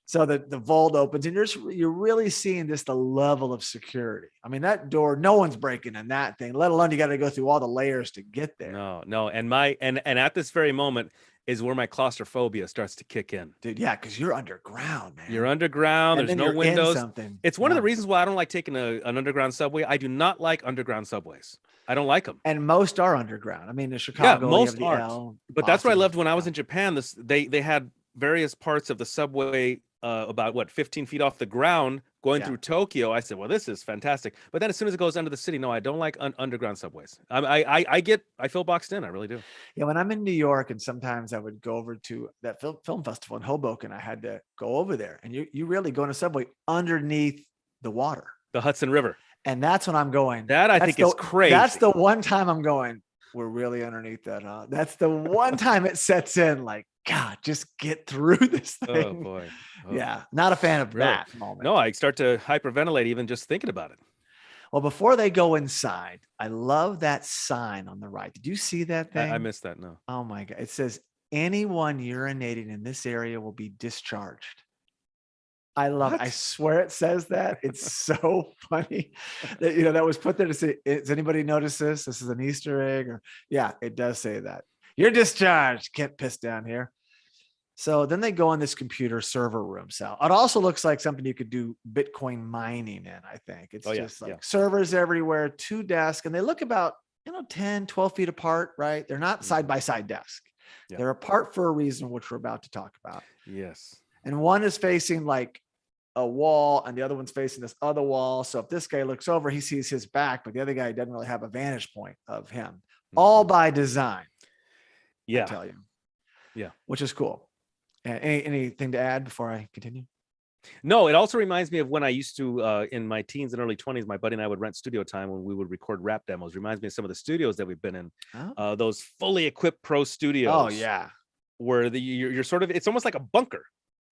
S1: So the vault opens and you're really seeing the level of security. I mean, that door, no one's breaking in that thing, let alone you got to go through all the layers to get there.
S2: No. And at this very moment is where my claustrophobia starts to kick in.
S1: Dude, yeah, because you're underground, man.
S2: You're underground.
S1: And
S2: there's no windows. It's one of the reasons why I don't like taking an underground subway. I do not like underground subways. I don't like them.
S1: And most are underground. I mean, in Chicago,
S2: most are. But that's what I loved when I was in Japan. They had various parts of the subway about 15 feet off the ground going through Tokyo. I said, well, this is fantastic. But then as soon as it goes under the city, no, I don't like underground subways. I feel boxed in. I really do.
S1: Yeah. When I'm in New York and sometimes I would go over to that film festival in Hoboken, I had to go over there and you really go in a subway underneath the water,
S2: the Hudson River.
S1: And that's when I'm going.
S2: I think is crazy.
S1: That's the one time I'm going, we're really underneath that, huh? That's the one time it sets in like, God, just get through this thing.
S2: Oh boy. Oh.
S1: Yeah. Not a fan of that moment.
S2: No, I start to hyperventilate even just thinking about it.
S1: Well, before they go inside, I love that sign on the right. Did you see that thing?
S2: I missed that. No.
S1: Oh my God. It says anyone urinating in this area will be discharged. I love it. I swear it says that. It's so funny that, that was put there to say, does anybody notice this? This is an Easter egg or it does say that. You're discharged. Get pissed down here. So then they go in this computer server room, Sal. It also looks like something you could do Bitcoin mining in, I think. It's servers everywhere, 2 desks, and they look about, 10, 12 feet apart, right? They're not side-by-side desk. Yeah. They're apart for a reason, which we're about to talk about.
S2: Yes.
S1: And one is facing like a wall and the other one's facing this other wall. So if this guy looks over, he sees his back, but the other guy doesn't really have a vantage point of him. All by design.
S2: Yeah.
S1: I tell you.
S2: Yeah.
S1: Which is cool. Anything to add before I continue?
S2: No, it also reminds me of when I used to, in my teens and early 20s, my buddy and I would rent studio time when we would record rap demos. Reminds me of some of the studios that we've been in. Oh. Those fully equipped pro studios.
S1: Oh yeah,
S2: where you're sort of, it's almost like a bunker.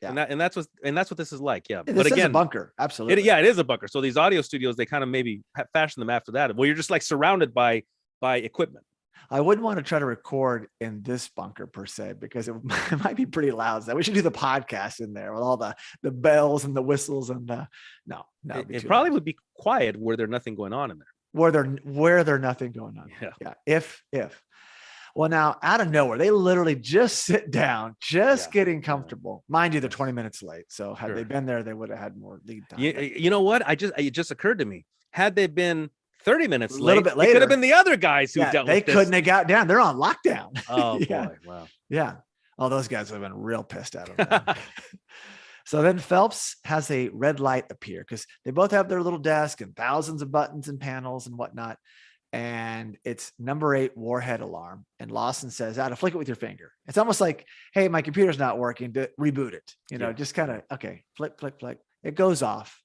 S2: Yeah. And that's what this is like. Yeah.
S1: But again, is a bunker. Absolutely.
S2: It is a bunker. So these audio studios, they kind of maybe fashion them after that. Well, you're just like surrounded by equipment.
S1: I wouldn't want to try to record in this bunker per se, because it might be pretty loud. So we should do the podcast in there with all the bells and the whistles and no.
S2: It probably would be quiet where there's nothing going on in there.
S1: Where there's nothing going on. Yeah. If. Well, now out of nowhere, they literally just sit down, getting comfortable. Mind you, they're 20 minutes late. So had they been there, they would have had more lead time.
S2: You know what? It just occurred to me. Had they been 30 minutes late,
S1: a little bit later,
S2: it could have been the other guys who dealt with this.
S1: They couldn't have got down. They're on lockdown.
S2: Oh, boy. Wow.
S1: Yeah. Oh, those guys would have been real pissed at them. So then Phelps has a red light appear because they both have their little desk and thousands of buttons and panels and whatnot. And it's number 8 warhead alarm. And Lawson says, to flick it with your finger. It's almost like, hey, my computer's not working, to reboot it. Just kind of, okay, flick. It goes off.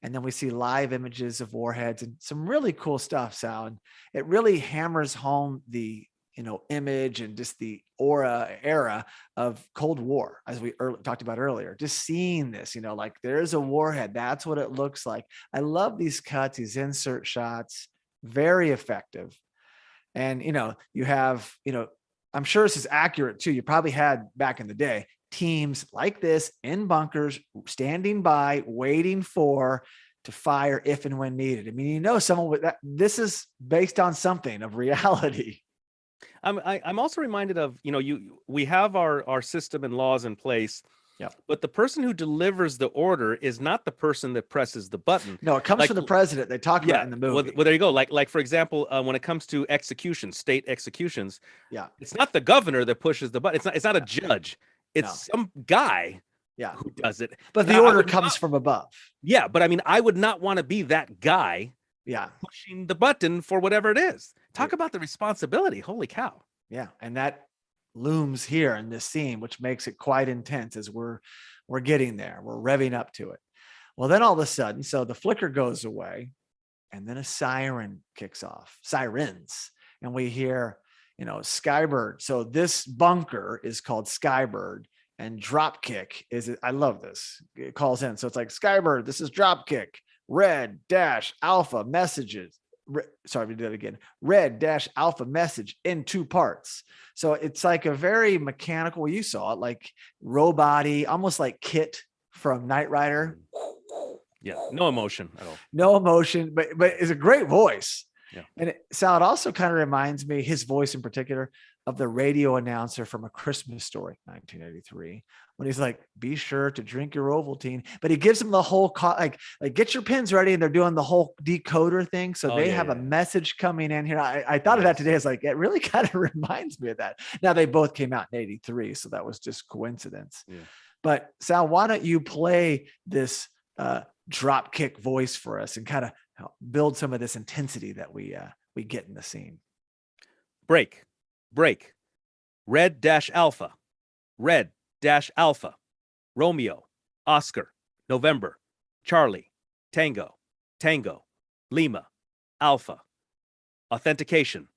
S1: And then we see live images of warheads and some really cool stuff, Sal. And it really hammers home the, image and just the era of Cold War, as we talked about earlier. Just seeing this, like there's a warhead. That's what it looks like. I love these cuts, these insert shots, very effective. And, you have, I'm sure this is accurate too. You probably had back in the day teams like this in bunkers, standing by, waiting to fire if and when needed. I mean, someone with that, this is based on something of reality.
S2: I'm also reminded of, we have our system and laws in place.
S1: Yeah.
S2: But the person who delivers the order is not the person that presses the button.
S1: No, it comes from the president. They talk about it in the movie.
S2: Well, there you go. Like for example, when it comes to state executions, it's not the governor that pushes the button. It's not a judge. It's some guy who does it.
S1: But the order comes from above.
S2: Yeah, but I mean, I would not want to be that guy pushing the button for whatever it is. Talk about the responsibility. Holy cow.
S1: Yeah, and that looms here in this scene, which makes it quite intense as we're getting there. We're revving up to it. Well, then all of a sudden, so the flicker goes away and then a siren kicks off. Sirens. And we hear, Skybird. So this bunker is called Skybird, and Dropkick I love this. It calls in. So it's like, Skybird, this is Dropkick. Red dash alpha messages. Sorry, we do that again. Red dash alpha message in 2 parts. So it's like a very mechanical, you saw it, like robot-y, almost like Kit from Knight Rider.
S2: Yeah, no emotion at all.
S1: No emotion, but it's a great voice.
S2: Yeah.
S1: And Sal, it also kind of reminds me, his voice in particular, of the radio announcer from A Christmas Story, 1983, when he's like, be sure to drink your Ovaltine. But he gives them the whole, like get your pens ready. And they're doing the whole decoder thing. So they have a message coming in here. I thought of that today. It's like, it really kind of reminds me of that. Now they both came out in 83. So that was just coincidence. Yeah. But Sal, why don't you play this Dropkick voice for us and kind of build some of this intensity that we get in the scene.
S2: Break. Red dash alpha. Romeo, Oscar, November, Charlie, Tango, Lima, Alpha. Authentication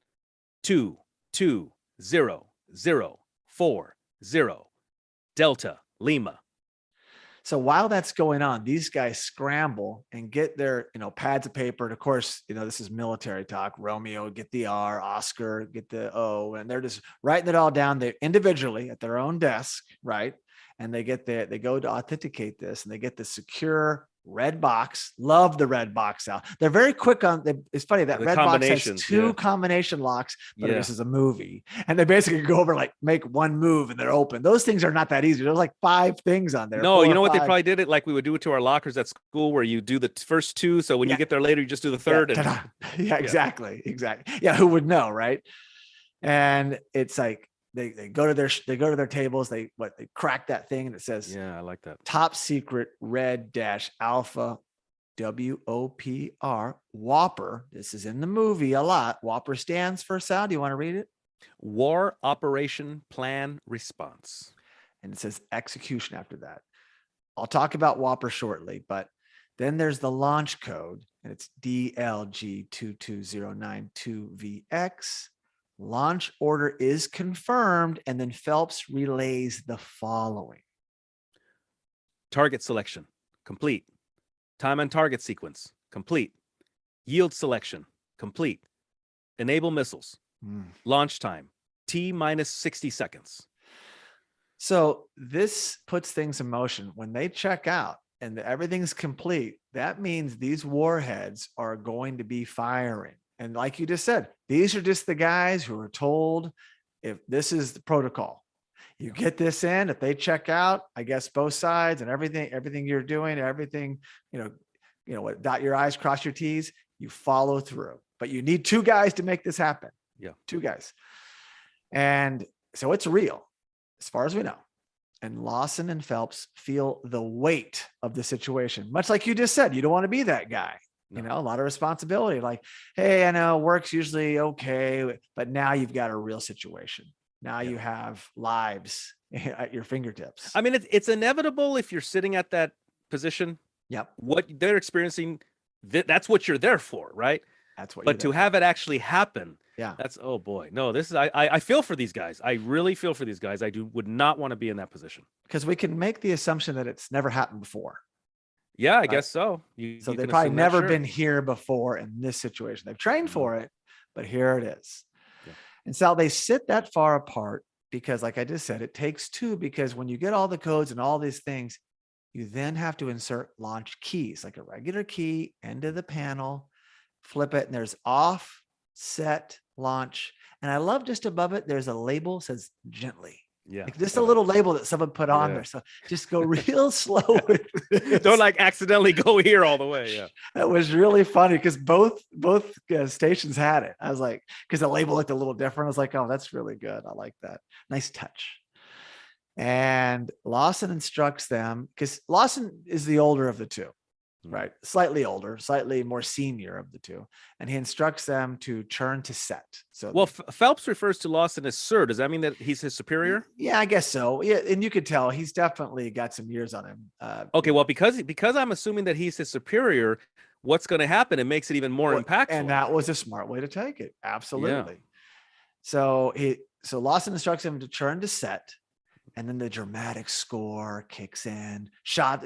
S2: 22040. Delta, Lima.
S1: So while that's going on, these guys scramble and get their, pads of paper. And of course, this is military talk. Romeo, get the R, Oscar, get the O, and they're just writing it all down. They individually at their own desk, right? And they go to authenticate this, and they get the secure red box. Love the red box out. They're very quick on. It's funny that
S2: The
S1: red box has
S2: combinations,
S1: two combination locks, but
S2: Yeah.
S1: this is a movie, and they basically go over like make one move and they're open. Those things are not that easy. There's like 5 things on there.
S2: No,
S1: 4
S2: you
S1: or
S2: know what? They
S1: 5.
S2: probably did it like we would do it to our lockers at school, where you do the first 2. So when you get there later, you just do the third.
S1: Yeah, yeah, exactly. Yeah, who would know, right? And it's like they go to their tables. They crack that thing and it says,
S2: yeah, I like that.
S1: Top secret red -alpha WOPR Whopper. This is in the movie a lot. Whopper stands for, Sal, do you want to read it?
S2: War Operation Plan Response.
S1: And it says execution after that. I'll talk about Whopper shortly, but then there's the launch code, and it's DLG22092VX. Launch order is confirmed, and then Phelps relays the following.
S2: Target selection, complete. Time and target sequence, complete. Yield selection, complete. Enable missiles. Launch time, T-minus 60 seconds.
S1: So this puts things in motion. When they check out and everything's complete, that means these warheads are going to be firing. And like you just said, these are just the guys who are told, if this is the protocol, you get this in, if they check out, I guess both sides and everything you're doing, everything, what, dot your I's, cross your T's, you follow through. But you need 2 guys to make this happen.
S2: Yeah.
S1: 2 guys. And so it's real, as far as we know. And Lawson and Phelps feel the weight of the situation, much like you just said. You don't want to be that guy. A lot of responsibility. Like, hey, I know work's usually okay, but now you've got a real situation. Now you have lives at your fingertips.
S2: I mean, it's inevitable if you're sitting at that position.
S1: Yep.
S2: What they're experiencing, that's what you're there for, right?
S1: That's what.
S2: But to have it actually happen, that's, oh boy, no. This is I feel for these guys. I really feel for these guys. I would not want to be in that position,
S1: because we can make the assumption that it's never happened before.
S2: Yeah, I guess so.
S1: So they've probably never been here before in this situation. They've trained for it, but here it is. Yeah. And so they sit that far apart because, like I just said, it takes 2, because when you get all the codes and all these things, you then have to insert launch keys, like a regular key into the panel, flip it, and there's off, set, launch. And I love just above it, there's a label that says gently.
S2: Yeah.
S1: Like just a little label that someone put on there. So just go real slow with this.
S2: Don't like accidentally go here all the way. Yeah.
S1: That was really funny because both stations had it. I was like, because the label looked a little different. I was like, oh, that's really good. I like that. Nice touch. And Lawson instructs them, because Lawson is the older of the 2. Right. Slightly older, slightly more senior of the 2. And he instructs them to turn to set. So,
S2: well, Phelps refers to Lawson as sir. Does that mean that he's his superior?
S1: Yeah, I guess so. Yeah. And you could tell he's definitely got some years on him.
S2: Okay. Well, because I'm assuming that he's his superior, what's going to happen? It makes it even more impactful.
S1: And that was a smart way to take it. Absolutely. Yeah. So Lawson instructs him to turn to set. And then the dramatic score kicks in.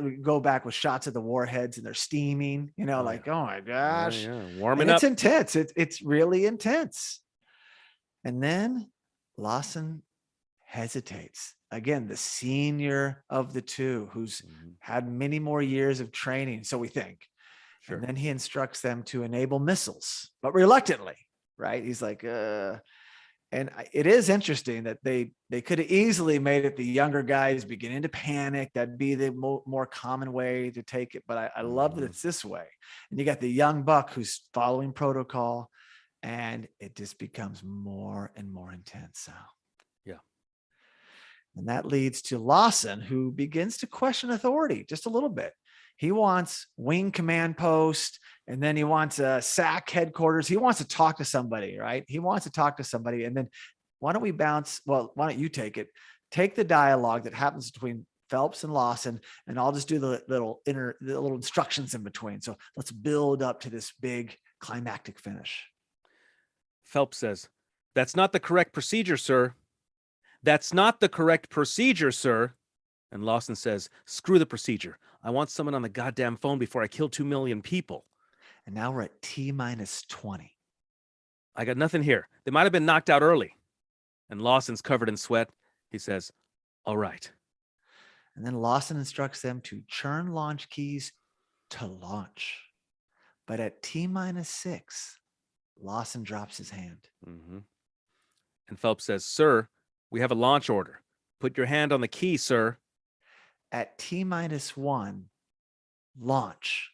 S1: We go back with shots of the warheads and they're steaming, like, oh my gosh.
S2: Warming up.
S1: It's intense. It's really intense. And then Lawson hesitates. Again, the senior of the 2, who's had many more years of training, so we think. Sure. And then he instructs them to enable missiles, but reluctantly, right? He's like, And it is interesting that they could have easily made it the younger guys beginning to panic. That'd be the more common way to take it. But I love that it's this way. And you got the young buck who's following protocol, and it just becomes more and more intense. So,
S2: yeah.
S1: And that leads to Lawson, who begins to question authority just a little bit. He wants wing command post, and then he wants a SAC headquarters. He wants to talk to somebody, right? He wants to talk to somebody. And then why don't you take it? Take the dialogue that happens between Phelps and Lawson, and I'll just do the little instructions in between. So let's build up to this big climactic finish.
S2: Phelps says, "That's not the correct procedure, sir. That's not the correct procedure, sir." And Lawson says, "Screw the procedure. I want someone on the goddamn phone before I kill 2 million people."
S1: And now we're at T-minus 20.
S2: "I got nothing here. They might have been knocked out early." And Lawson's covered in sweat. He says, "All right."
S1: And then Lawson instructs them to churn launch keys to launch. But at T-6, Lawson drops his hand.
S2: Mm-hmm. And Phelps says, "Sir, we have a launch order. Put your hand on the key, sir."
S1: At T-1, launch.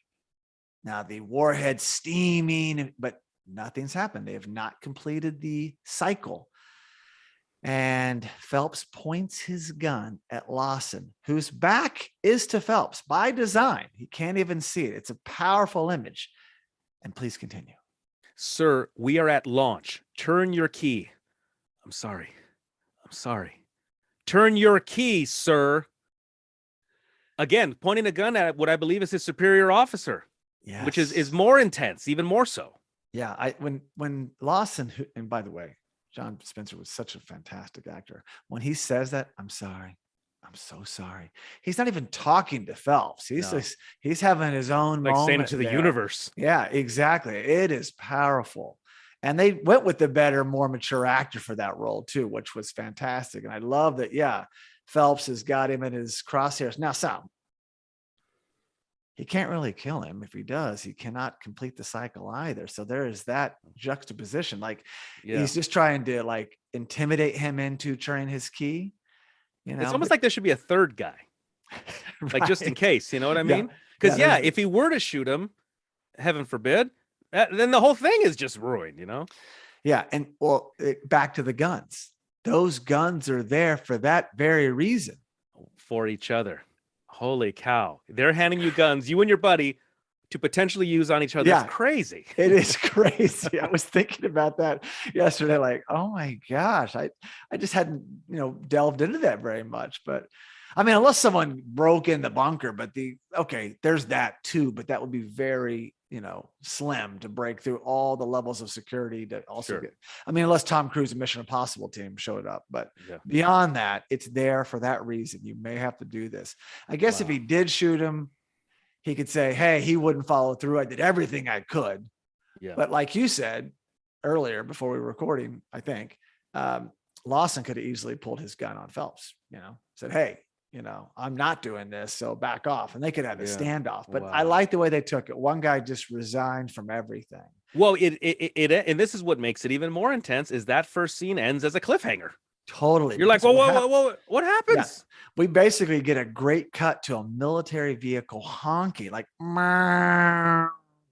S1: Now the warhead's steaming, but nothing's happened. They have not completed the cycle. And Phelps points his gun at Lawson, whose back is to Phelps by design. He can't even see it. It's a powerful image. And please continue.
S2: "Sir, we are at launch. Turn your key." I'm sorry. "Turn your key, sir." Again, pointing a gun at what I believe is his superior officer,
S1: Yes.
S2: which is more intense, even more so.
S1: Yeah, when Lawson, and by the way, John Spencer was such a fantastic actor. When he says that, "I'm sorry. I'm so sorry." He's not even talking to Phelps. He's having his own
S2: like
S1: moment
S2: saying it to the
S1: there.
S2: universe.
S1: Yeah, exactly. It is powerful. And they went with the better, more mature actor for that role too, which was fantastic. And I love that. Yeah, Phelps has got him in his crosshairs. Now, Sal, he can't really kill him. If he does, he cannot complete the cycle either. So there is that juxtaposition. Like he's just trying to like intimidate him into turning his key. You know,
S2: it's almost like there should be a third guy, like just in case. You know what I mean? Because if he were to shoot him, heaven forbid, then the whole thing is just ruined. You know?
S1: Yeah, and well, back to the guns. Those guns are there for that very reason.
S2: For each other. Holy cow. They're handing you guns, you and your buddy, to potentially use on each other. Yeah. It's crazy.
S1: It is crazy. I was thinking about that yesterday. Like, oh my gosh, I just hadn't, delved into that very much. But I mean, unless someone broke in the bunker, but there's that too, but that would be very, slim to break through all the levels of security to also get, unless Tom Cruise and Mission Impossible team showed up, but beyond that, it's there for that reason. You may have to do this. I guess if he did shoot him, he could say, hey, he wouldn't follow through. I did everything I could. Yeah. But like you said earlier, before we were recording, I think, Lawson could have easily pulled his gun on Phelps, said, hey, I'm not doing this, so back off. And they could have a standoff. But I like the way they took it. One guy just resigned from everything.
S2: Well, and this is what makes it even more intense, is that first scene ends as a cliffhanger.
S1: Totally.
S2: You're like, whoa, what happens?
S1: Yeah. We basically get a great cut to a military vehicle honking, like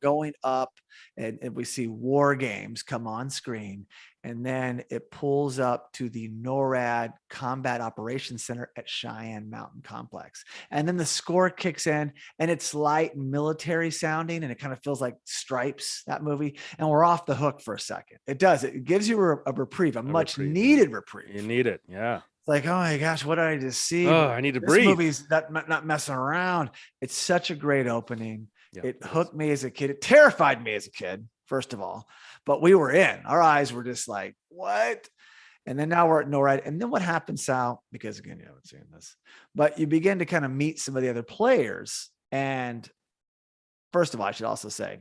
S1: going up, and we see WarGames come on screen. And then it pulls up to the NORAD Combat Operations Center at Cheyenne Mountain Complex. And then the score kicks in, and it's light and military sounding, and it kind of feels like Stripes, that movie. And we're off the hook for a second. It does. It gives you a reprieve, a much needed reprieve.
S2: You need it. Yeah.
S1: It's like, oh my gosh, what did I just see?
S2: Oh, I need to breathe.
S1: This movie's not messing around. It's such a great opening. Yeah, it hooked me as a kid. It terrified me as a kid, first of all, but we were in. Our eyes were just like, what? And then now we're at NORAD. And then what happens, Sal? Because again, you haven't seen this, but you begin to kind of meet some of the other players. And first of all, I should also say,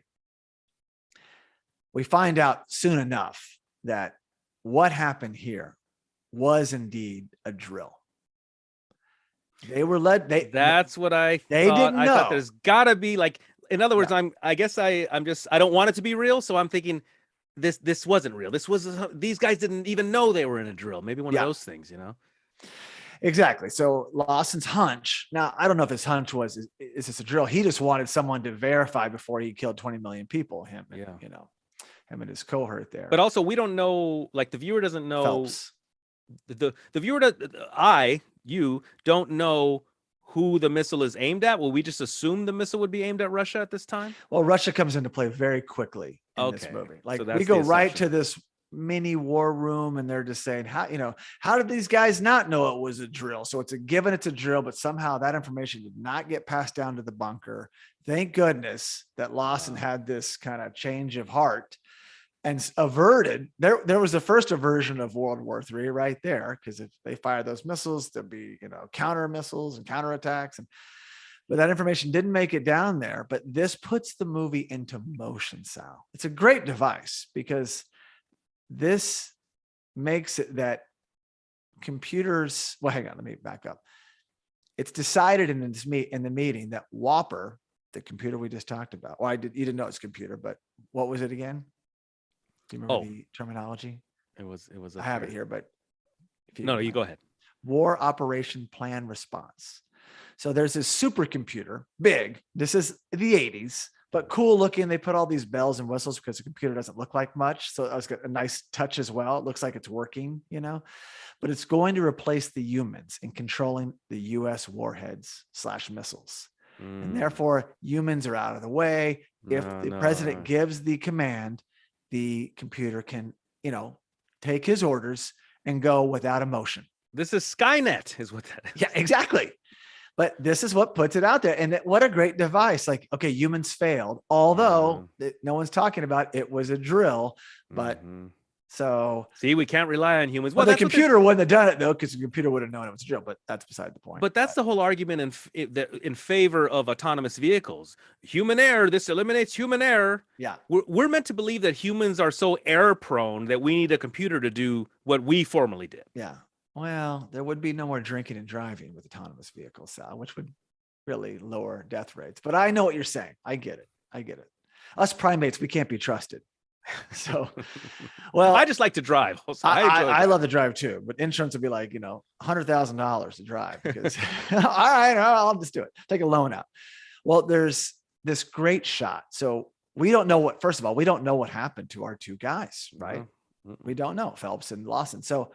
S1: we find out soon enough that what happened here was indeed a drill. They were led.
S2: That's what I thought.
S1: They didn't know.
S2: I thought there's gotta be, like, in other words, I guess I don't want it to be real. So I'm thinking this wasn't real. These guys didn't even know they were in a drill. Maybe one of those things,
S1: Exactly. So Lawson's hunch. Now, I don't know if his hunch was, is this a drill? He just wanted someone to verify before he killed 20 million people, him and his cohort there.
S2: But also, we don't know, like, the viewer doesn't know.
S1: Phelps.
S2: The viewer, you don't know who the missile is aimed at. Will we just assume the missile would be aimed at Russia at this time?
S1: Well, Russia comes into play very quickly in this movie. Like, we go right to this mini war room, and they're just saying, how did these guys not know it was a drill? So it's a given, it's a drill, but somehow that information did not get passed down to the bunker. Thank goodness that Lawson had this kind of change of heart and averted. There was the first aversion of World War III right there, because if they fire those missiles, there'll be counter missiles and counterattacks, but that information didn't make it down there. But this puts the movie into motion, Sal. It's a great device because this makes it that computers. Well, hang on, let me back up. It's decided in the meeting that Whopper the computer we just talked about. Well, you didn't know it's computer, but what was it again? Do you remember the terminology?
S2: It was.
S1: I have it here, but
S2: you go ahead.
S1: War Operation Plan Response. So there's this supercomputer, big. This is the 80s, but cool looking. They put all these bells and whistles because the computer doesn't look like much. So it's got a nice touch as well. It looks like it's working, but it's going to replace the humans in controlling the US warheads / missiles. And therefore humans are out of the way. If the president gives the command, the computer can, take his orders and go without emotion.
S2: This is Skynet is what that is.
S1: Yeah, exactly. But this is what puts it out there. And what a great device. Like, okay, humans failed, although no one's talking about it was a drill. But so
S2: see, we can't rely on humans.
S1: Well, the computer wouldn't have done it though, because the computer would have known it was a drill, but that's beside the point.
S2: But that's the whole argument in favor of autonomous vehicles. Human error, this eliminates human error.
S1: Yeah.
S2: We're meant to believe that humans are so error prone that we need a computer to do what we formerly did.
S1: Yeah. Well, there would be no more drinking and driving with autonomous vehicles, Sal, which would really lower death rates. But I know what you're saying. I get it. Us primates, we can't be trusted. So, well,
S2: I just like to drive. So
S1: I love to drive too, but insurance would be like, $100,000 to drive because, all right, I'll just do it. Take a loan out. Well, there's this great shot. So we don't know first of all, we don't know what happened to our two guys, right? We don't know, Phelps and Lawson. So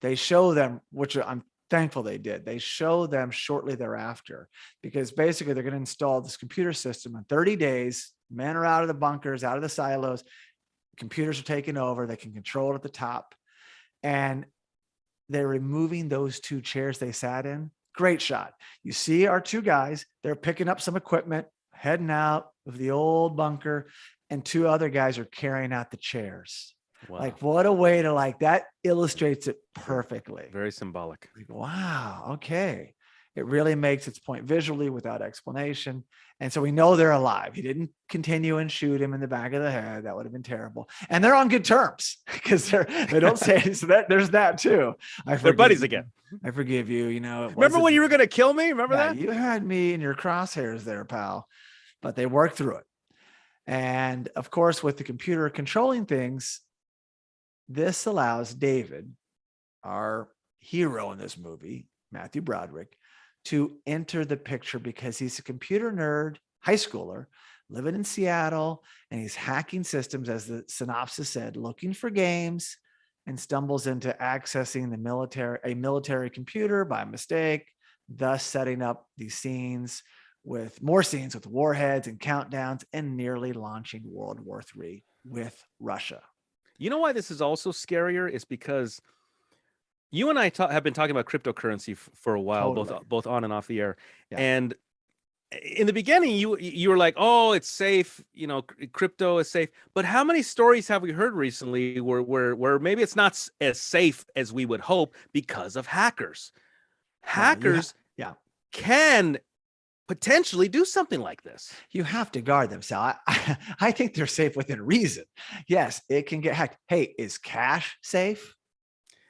S1: they show them, which I'm thankful they did. They show them shortly thereafter because basically they're going to install this computer system in 30 days. Men are out of the bunkers, out of the silos. Computers are taking over. They can control it at the top. And they're removing those two chairs they sat in. Great shot. You see our two guys, they're picking up some equipment, heading out of the old bunker, and two other guys are carrying out the chairs. Wow. Like, what a way to that illustrates it perfectly.
S2: Very symbolic.
S1: Wow. Okay. It really makes its point visually without explanation. And so we know they're alive. He didn't continue and shoot him in the back of the head. That would have been terrible. And they're on good terms because they don't say so. There's that too.
S2: They're buddies again.
S1: I forgive you.
S2: Remember when you were going to kill me? Remember that?
S1: You had me in your crosshairs there, pal. But they worked through it. And of course, with the computer controlling things, this allows David, our hero in this movie, Matthew Broderick, to enter the picture because he's a computer nerd, high schooler, living in Seattle, and he's hacking systems, as the synopsis said, looking for games, and stumbles into accessing a military computer by mistake, thus setting up these scenes with more scenes with warheads and countdowns and nearly launching World War III with Russia.
S2: You know why this is also scarier? Is because you and I have been talking about cryptocurrency for a while, totally. both on and off the air. Yeah. And in the beginning, you were like, "Oh, it's safe. Crypto is safe." But how many stories have we heard recently where maybe it's not as safe as we would hope because of hackers? Hackers, can potentially do something like this.
S1: You have to guard them, Sal. I think they're safe within reason. Yes, it can get hacked. Hey, is cash safe?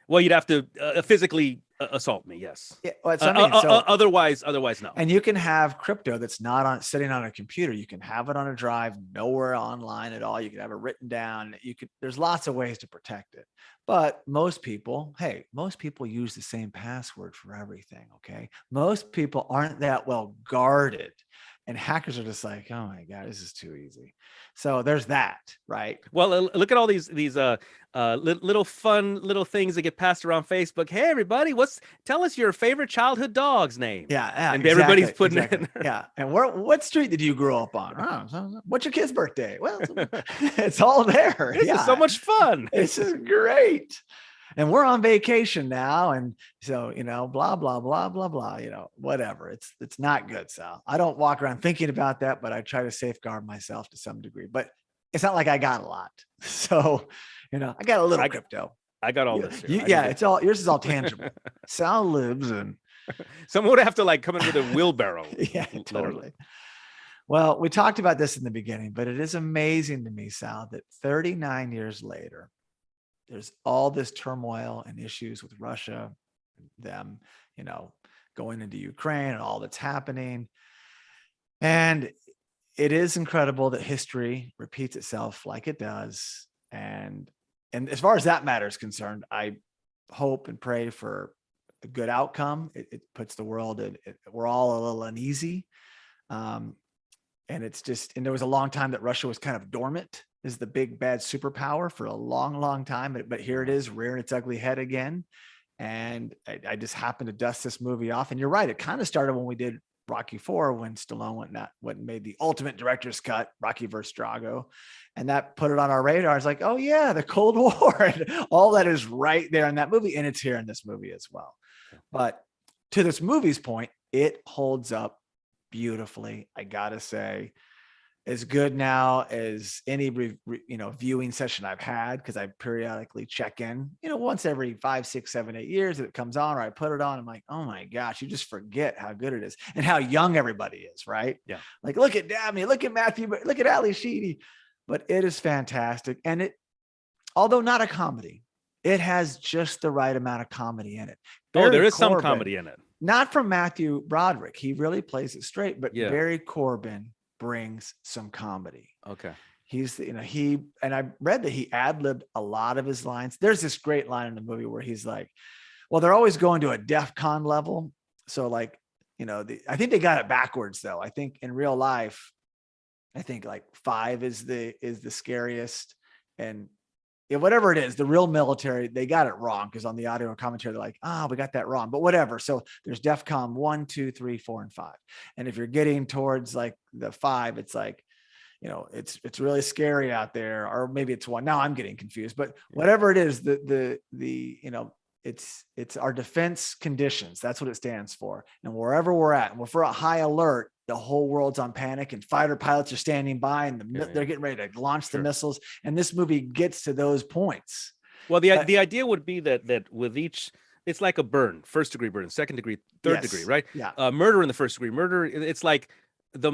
S2: Well, you'd have to physically assault me. Yes.
S1: Yeah, well, that's what I mean. So,
S2: otherwise, no.
S1: And you can have crypto that's not sitting on a computer. You can have it on a drive, nowhere online at all. You can have it written down. There's lots of ways to protect it. But most people use the same password for everything. Okay. Most people aren't that well guarded. And hackers are just like, oh my God, this is too easy. So there's that, right?
S2: Well, look at all these little fun little things that get passed around Facebook. Hey, everybody, tell us your favorite childhood dog's name.
S1: Yeah,
S2: and everybody's putting it in.
S1: Yeah, and what street did you grow up on? Oh, what's your kid's birthday? Well, it's all there.
S2: This is so much fun.
S1: This is great. And we're on vacation now. And so, blah, blah, blah, blah, blah, whatever. It's not good, Sal. I don't walk around thinking about that, but I try to safeguard myself to some degree. But it's not like I got a lot. So, I got a little crypto.
S2: I got all this.
S1: It's all, yours is all tangible. Sal lives in.
S2: Someone would have to come in with a wheelbarrow.
S1: Yeah, totally. Well, we talked about this in the beginning, but it is amazing to me, Sal, that 39 years later, there's all this turmoil and issues with Russia, them, going into Ukraine and all that's happening. And it is incredible that history repeats itself like it does. And as far as that matter is concerned, I hope and pray for a good outcome. It puts the world we're all a little uneasy. And it's just, and there was a long time that Russia was kind of dormant as the big bad superpower for a long, long time. But here it is, rearing its ugly head again. And I just happened to dust this movie off. And you're right, it kind of started when we did Rocky IV, when Stallone went and made the ultimate director's cut, Rocky vs. Drago. And that put it on our radar. It's like, oh yeah, the Cold War, and all that is right there in that movie. And it's here in this movie as well. But to this movie's point, it holds up beautifully. I gotta say, as good now as any viewing session I've had, because I periodically check in, once every 5, 6, 7, 8 years that it comes on, or I put it on. I'm like, oh my gosh, you just forget how good it is and how young everybody is, right?
S2: Yeah.
S1: Like, look at Dabney, look at Matthew, look at Ali Sheedy. But it is fantastic. And it, although not a comedy, it has just the right amount of comedy in it.
S2: There is some comedy in it.
S1: Not from Matthew Broderick. He really plays it straight, but Barry Corbin brings some comedy.
S2: Okay.
S1: He's, and I read that he ad-libbed a lot of his lines. There's this great line in the movie where he's like, well, they're always going to a DEF CON level. So like, I think they got it backwards though. I think in real life, I think like 5 is the scariest, and whatever it is, the real military, they got it wrong, because on the audio commentary, they're like, we got that wrong, but whatever. So there's DEF CON 1, 2, 3, 4, and 5. And if you're getting towards like the 5, it's like, it's really scary out there, or maybe it's 1. Now I'm getting confused, but whatever it is, it's our defense conditions. That's what it stands for. And wherever we're at, and if we're at high alert, the whole world's on panic, and fighter pilots are standing by, and they're getting ready to launch the missiles. And this movie gets to those points.
S2: Well, the idea would be that with each, it's like a burn, 1st degree burn, 2nd degree, 3rd degree, right?
S1: Yeah.
S2: Murder in the 1st degree, murder. It's like the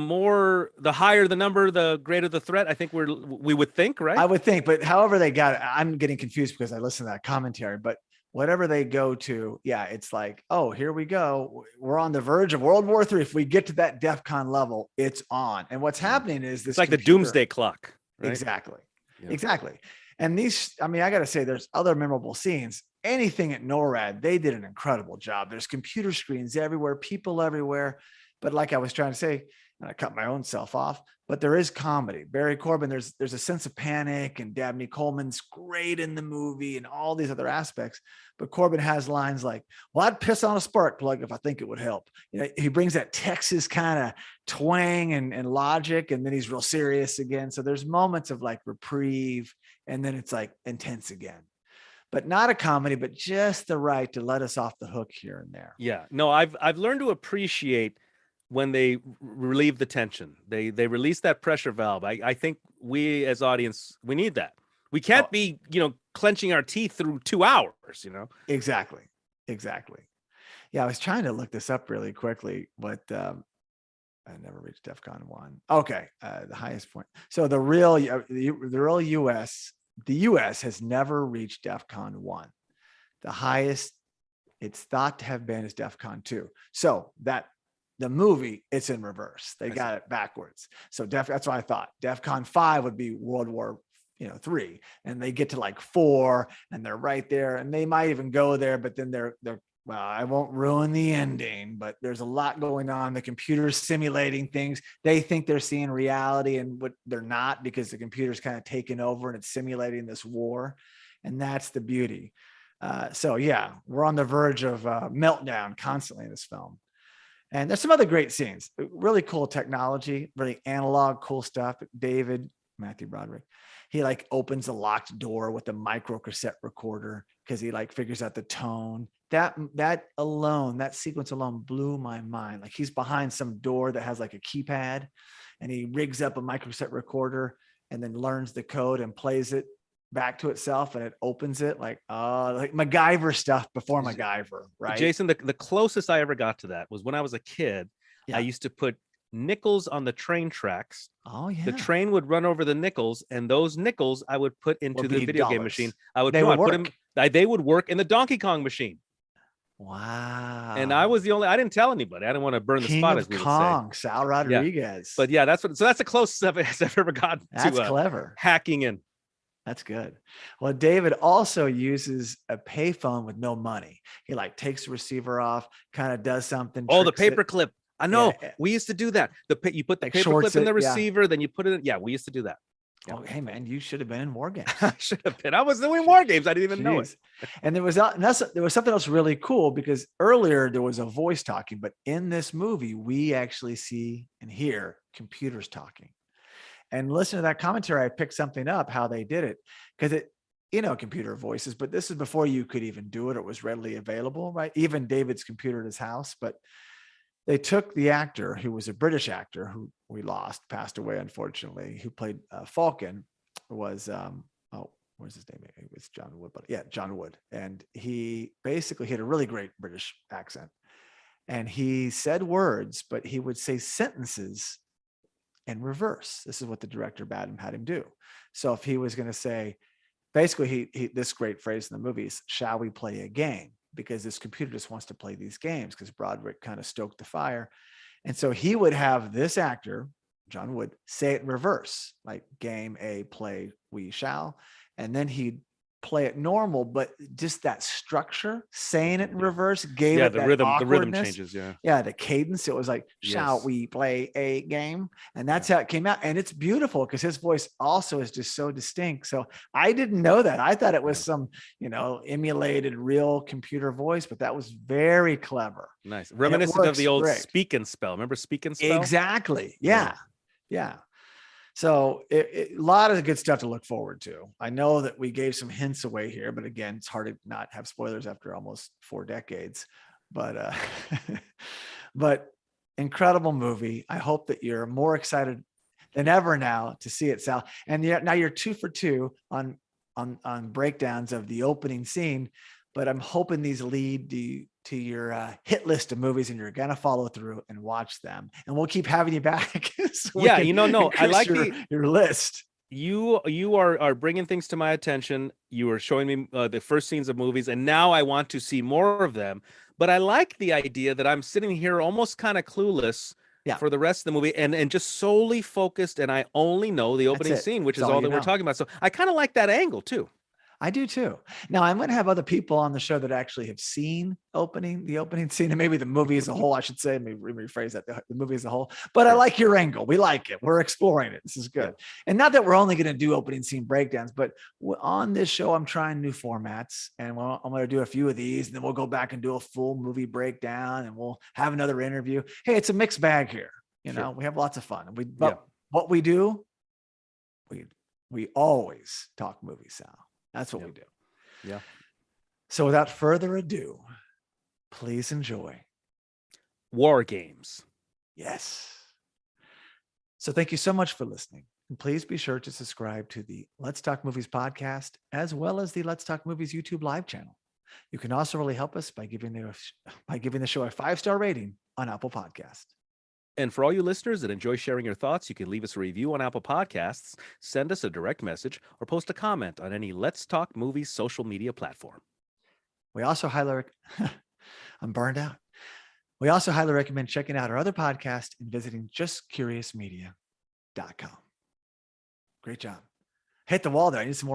S2: higher the number, the greater the threat. I think we would think, right?
S1: I would think, but however they got it, I'm getting confused because I listened to that commentary, but whatever they go to, it's like, oh, here we go. We're on the verge of World War III. If we get to that DEF CON level, it's on. And what's happening is this,
S2: it's like the doomsday clock. Right?
S1: Exactly. And these, I got to say, there's other memorable scenes. Anything at NORAD, they did an incredible job. There's computer screens everywhere, people everywhere. But like I was trying to say, and I cut my own self off, but there is comedy. Barry Corbin, there's a sense of panic, and Dabney Coleman's great in the movie, and all these other aspects. But Corbin has lines like, well, I'd piss on a spark plug if I think it would help. He brings that Texas kind of twang and logic, and then he's real serious again. So there's moments of like reprieve, and then it's like intense again. But not a comedy, but just the right to let us off the hook here and there.
S2: Yeah. No, I've learned to appreciate when they relieve the tension. They release that pressure valve. I think we as audience, we need that. We can't be, clenching our teeth through 2 hours,
S1: Exactly. Yeah, I was trying to look this up really quickly, but I never reached DEF CON 1. Okay, the highest point. So the real US, the US has never reached DEF CON 1. The highest it's thought to have been is DEF CON 2. So that the movie, it's in reverse. They got it backwards. So that's what I thought. DEF CON 5 would be World War 3, and they get to like 4, and they're right there, and they might even go there, but then they're well, I won't ruin the ending, but there's a lot going on. The computer's simulating things. They think they're seeing reality, and what they're not, because the computer's kind of taken over and it's simulating this war. And that's the beauty. So yeah, we're on the verge of meltdown constantly in this film. And there's some other great scenes, really cool technology, really analog, cool stuff. Matthew Broderick, he like opens a locked door with a micro cassette recorder because he like figures out the tone. That sequence alone blew my mind. Like, he's behind some door that has like a keypad, and he rigs up a micro cassette recorder and then learns the code and plays it back to itself, and it opens it like MacGyver stuff before MacGyver, right?
S2: Jason, the closest I ever got to that was when I was a kid. I used to put nickels on the train tracks.
S1: Oh yeah.
S2: The train would run over the nickels, and those nickels I would put into the video game machine. I would
S1: they
S2: put
S1: would
S2: them. They would work in the Donkey Kong machine.
S1: Wow.
S2: And I was the only, I didn't tell anybody. I didn't want to burn the spot, as we would say.
S1: Sal Rodriguez.
S2: But yeah, that's the closest I've ever gotten
S1: That's
S2: to
S1: clever.
S2: hacking in.
S1: That's good. Well, David also uses a payphone with no money. He like takes the receiver off, kind of does something.
S2: Oh, the paper clip. I know.
S1: Yeah.
S2: We used to do that. You put the
S1: like
S2: paper clip in the receiver, then you put it in. Yeah, we used to do that.
S1: Yeah. Oh, hey man, you should have been in WarGames.
S2: I should have been. I was doing WarGames. I didn't even know it.
S1: And there was something else really cool, because earlier there was a voice talking, but in this movie we actually see and hear computers talking. And listen to that commentary. I picked something up how they did it, because computer voices, but this is before you could even do it. It was readily available, right? Even David's computer at his house. But they took the actor who was a British actor who we lost, passed away, unfortunately, who played Falcon, was, where's his name? It was John Wood, but yeah, John Wood. And he basically had a really great British accent. And he said words, but he would say sentences in reverse. This is what the director Badham had him do. So if he was going to say, basically, he this great phrase in the movies, shall we play a game? Because this computer just wants to play these games, because Broderick kind of stoked the fire. And so he would have this actor, John Wood, say it in reverse, like game A, play we shall. And then he'd play it normal, but just that structure, saying it in reverse, gave it that
S2: rhythm. The rhythm
S1: awkwardness.
S2: changes.
S1: The cadence. It was like, shall we play a game? And that's how it came out. And it's beautiful, because his voice also is just so distinct. So I didn't know that. I thought it was some, emulated real computer voice, but that was very clever.
S2: Nice, reminiscent of the old Speak and Spell. Remember Speak and Spell?
S1: Exactly. Yeah. So a lot of good stuff to look forward to. I know that we gave some hints away here, but again, it's hard to not have spoilers after almost 4 decades. But but incredible movie. I hope that you're more excited than ever now to see it, Sal. And now you're 2 for 2 on breakdowns of the opening scene. But I'm hoping these lead to your hit list of movies, and you're gonna follow through and watch them. And we'll keep having you back. So
S2: I like
S1: your list.
S2: You are bringing things to my attention. You are showing me the first scenes of movies, and now I want to see more of them. But I like the idea that I'm sitting here almost kind of clueless for the rest of the movie, and just solely focused, and I only know the opening scene, which is all that we're talking about. So I kind of like that angle too.
S1: I do too. Now I'm going to have other people on the show that actually have seen the opening scene, and maybe the movie as a whole, I should say, maybe rephrase that, the movie as a whole. But I like your angle. We like it. We're exploring it. This is good. And not that we're only going to do opening scene breakdowns, but on this show, I'm trying new formats, and I'm going to do a few of these, and then we'll go back and do a full movie breakdown, and we'll have another interview. Hey, it's a mixed bag here. We have lots of fun. What we do, we always talk movies, Sal. That's what we do.
S2: Yeah.
S1: So without further ado, please enjoy
S2: WarGames.
S1: Yes. So thank you so much for listening. And please be sure to subscribe to the Let's Talk Movies podcast, as well as the Let's Talk Movies YouTube live channel. You can also really help us by giving the show a 5-star rating on Apple Podcasts.
S2: And for all you listeners that enjoy sharing your thoughts, you can leave us a review on Apple Podcasts, send us a direct message, or post a comment on any Let's Talk Movies social media platform.
S1: We also I'm burned out. We also highly recommend checking out our other podcast and visiting justcuriousmedia.com. Great job. Hit the wall there. I need some more